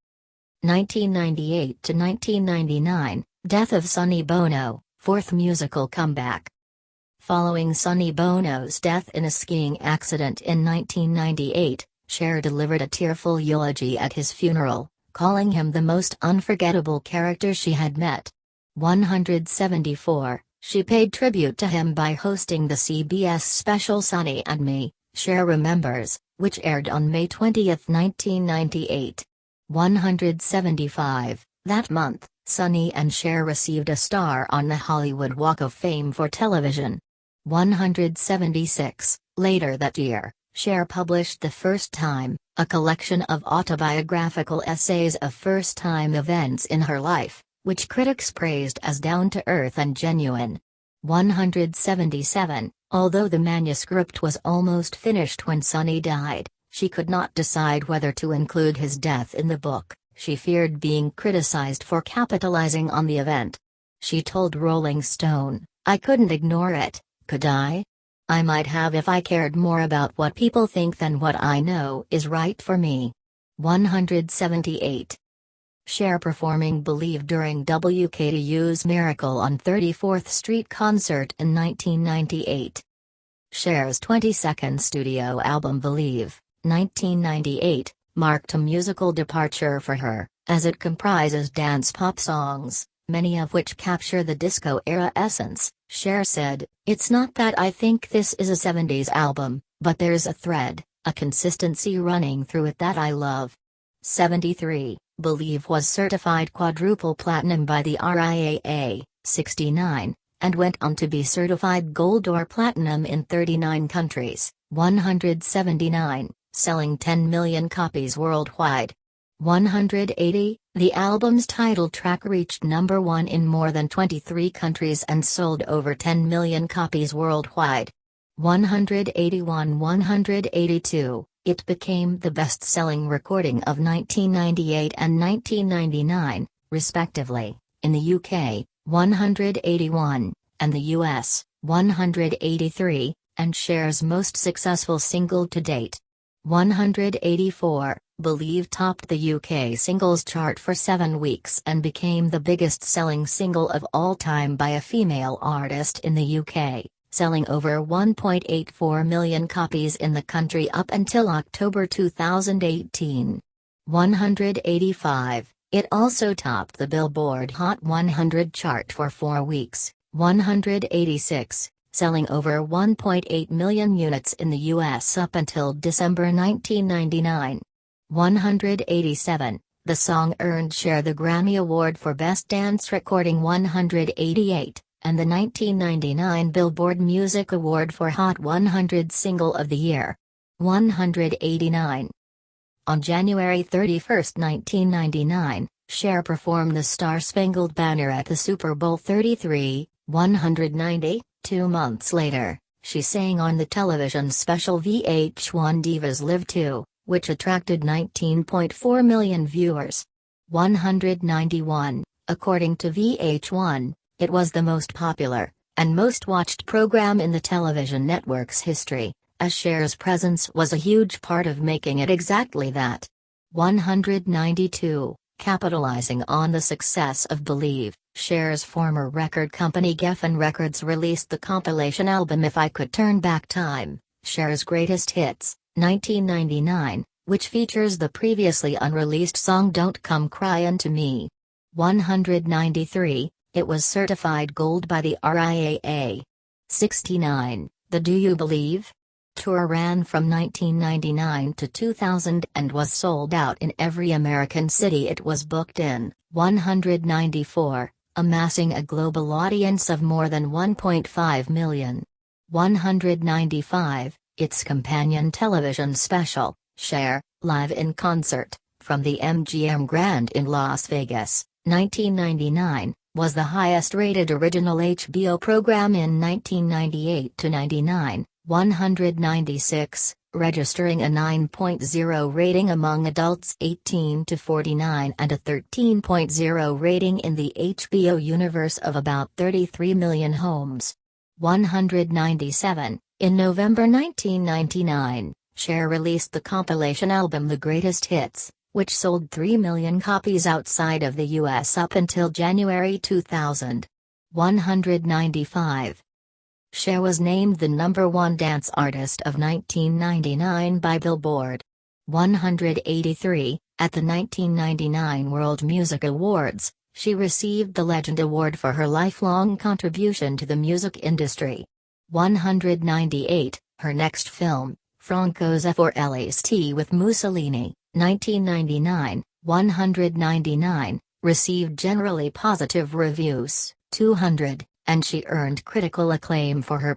1998 to 1999, Death of Sonny Bono, fourth musical comeback. Following Sonny Bono's death in a skiing accident in 1998, Cher delivered a tearful eulogy at his funeral, calling him the most unforgettable character she had met. 174. She paid tribute to him by hosting the CBS special Sonny and Me, Cher Remembers, which aired on May 20, 1998. 175. That month, Sonny and Cher received a star on the Hollywood Walk of Fame for television. 176. Later that year, Cher published The First Time, a collection of autobiographical essays of first-time events in her life, which critics praised as down-to-earth and genuine. 177. Although the manuscript was almost finished when Sonny died, she could not decide whether to include his death in the book. She feared being criticized for capitalizing on the event. She told Rolling Stone, "I couldn't ignore it, could I? I might have if I cared more about what people think than what I know is right for me." 178. Cher performing Believe during WKDU's Miracle on 34th Street concert in 1998. Cher's 22nd studio album Believe, 1998, marked a musical departure for her, as it comprises dance pop songs, many of which capture the disco-era essence. Cher said, "It's not that I think this is a 70s album, but there's a thread, a consistency running through it that I love." 73. Believe was certified quadruple platinum by the RIAA, 69, and went on to be certified gold or platinum in 39 countries, 179, selling 10 million copies worldwide. 180. The album's title track reached number 1 in more than 23 countries and sold over 10 million copies worldwide. 181-182. It became the best-selling recording of 1998 and 1999, respectively, in the UK, 181, and the US, 183, and Cher's most successful single to date. 184. Believe topped the UK singles chart for 7 weeks and became the biggest-selling single of all time by a female artist in the UK, selling over 1.84 million copies in the country up until October 2018. 185. It also topped the Billboard Hot 100 chart for 4 weeks, 186, selling over 1.8 million units in the US up until December 1999. 187. The song earned Cher the Grammy Award for Best Dance Recording 188, and the 1999 Billboard Music Award for Hot 100 Single of the Year. 189. On January 31, 1999, Cher performed the Star-Spangled Banner at the Super Bowl 33, 190. 2 months later, she sang on the television special VH1 Divas Live 2, which attracted 19.4 million viewers. 191. According to VH1, it was the most popular and most watched program in the television network's history, as Cher's presence was a huge part of making it exactly that. 192. Capitalizing on the success of Believe, Cher's former record company Geffen Records released the compilation album If I Could Turn Back Time, Cher's Greatest Hits, 1999, which features the previously unreleased song Don't Come Cryin' to Me. 193, it was certified gold by the RIAA. 69, the Do You Believe? Tour ran from 1999 to 2000 and was sold out in every American city it was booked in. 194, amassing a global audience of more than 1.5 million. 195, its companion television special, Cher, Live in Concert, from the MGM Grand in Las Vegas, 1999, was the highest-rated original HBO program in 1998-99. 196, registering a 9.0 rating among adults 18 to 49 and a 13.0 rating in the HBO universe of about 33 million homes. 197, in November 1999, Cher released the compilation album The Greatest Hits, which sold 3 million copies outside of the US up until January 2000. 195. Cher was named the #1 dance artist of 1999 by Billboard. 183, at the 1999 World Music Awards, she received the Legend Award for her lifelong contribution to the music industry. 198, her next film, Franco Zeffirelli's with Mussolini, 1999, 199, received generally positive reviews. 200, and she earned critical acclaim for her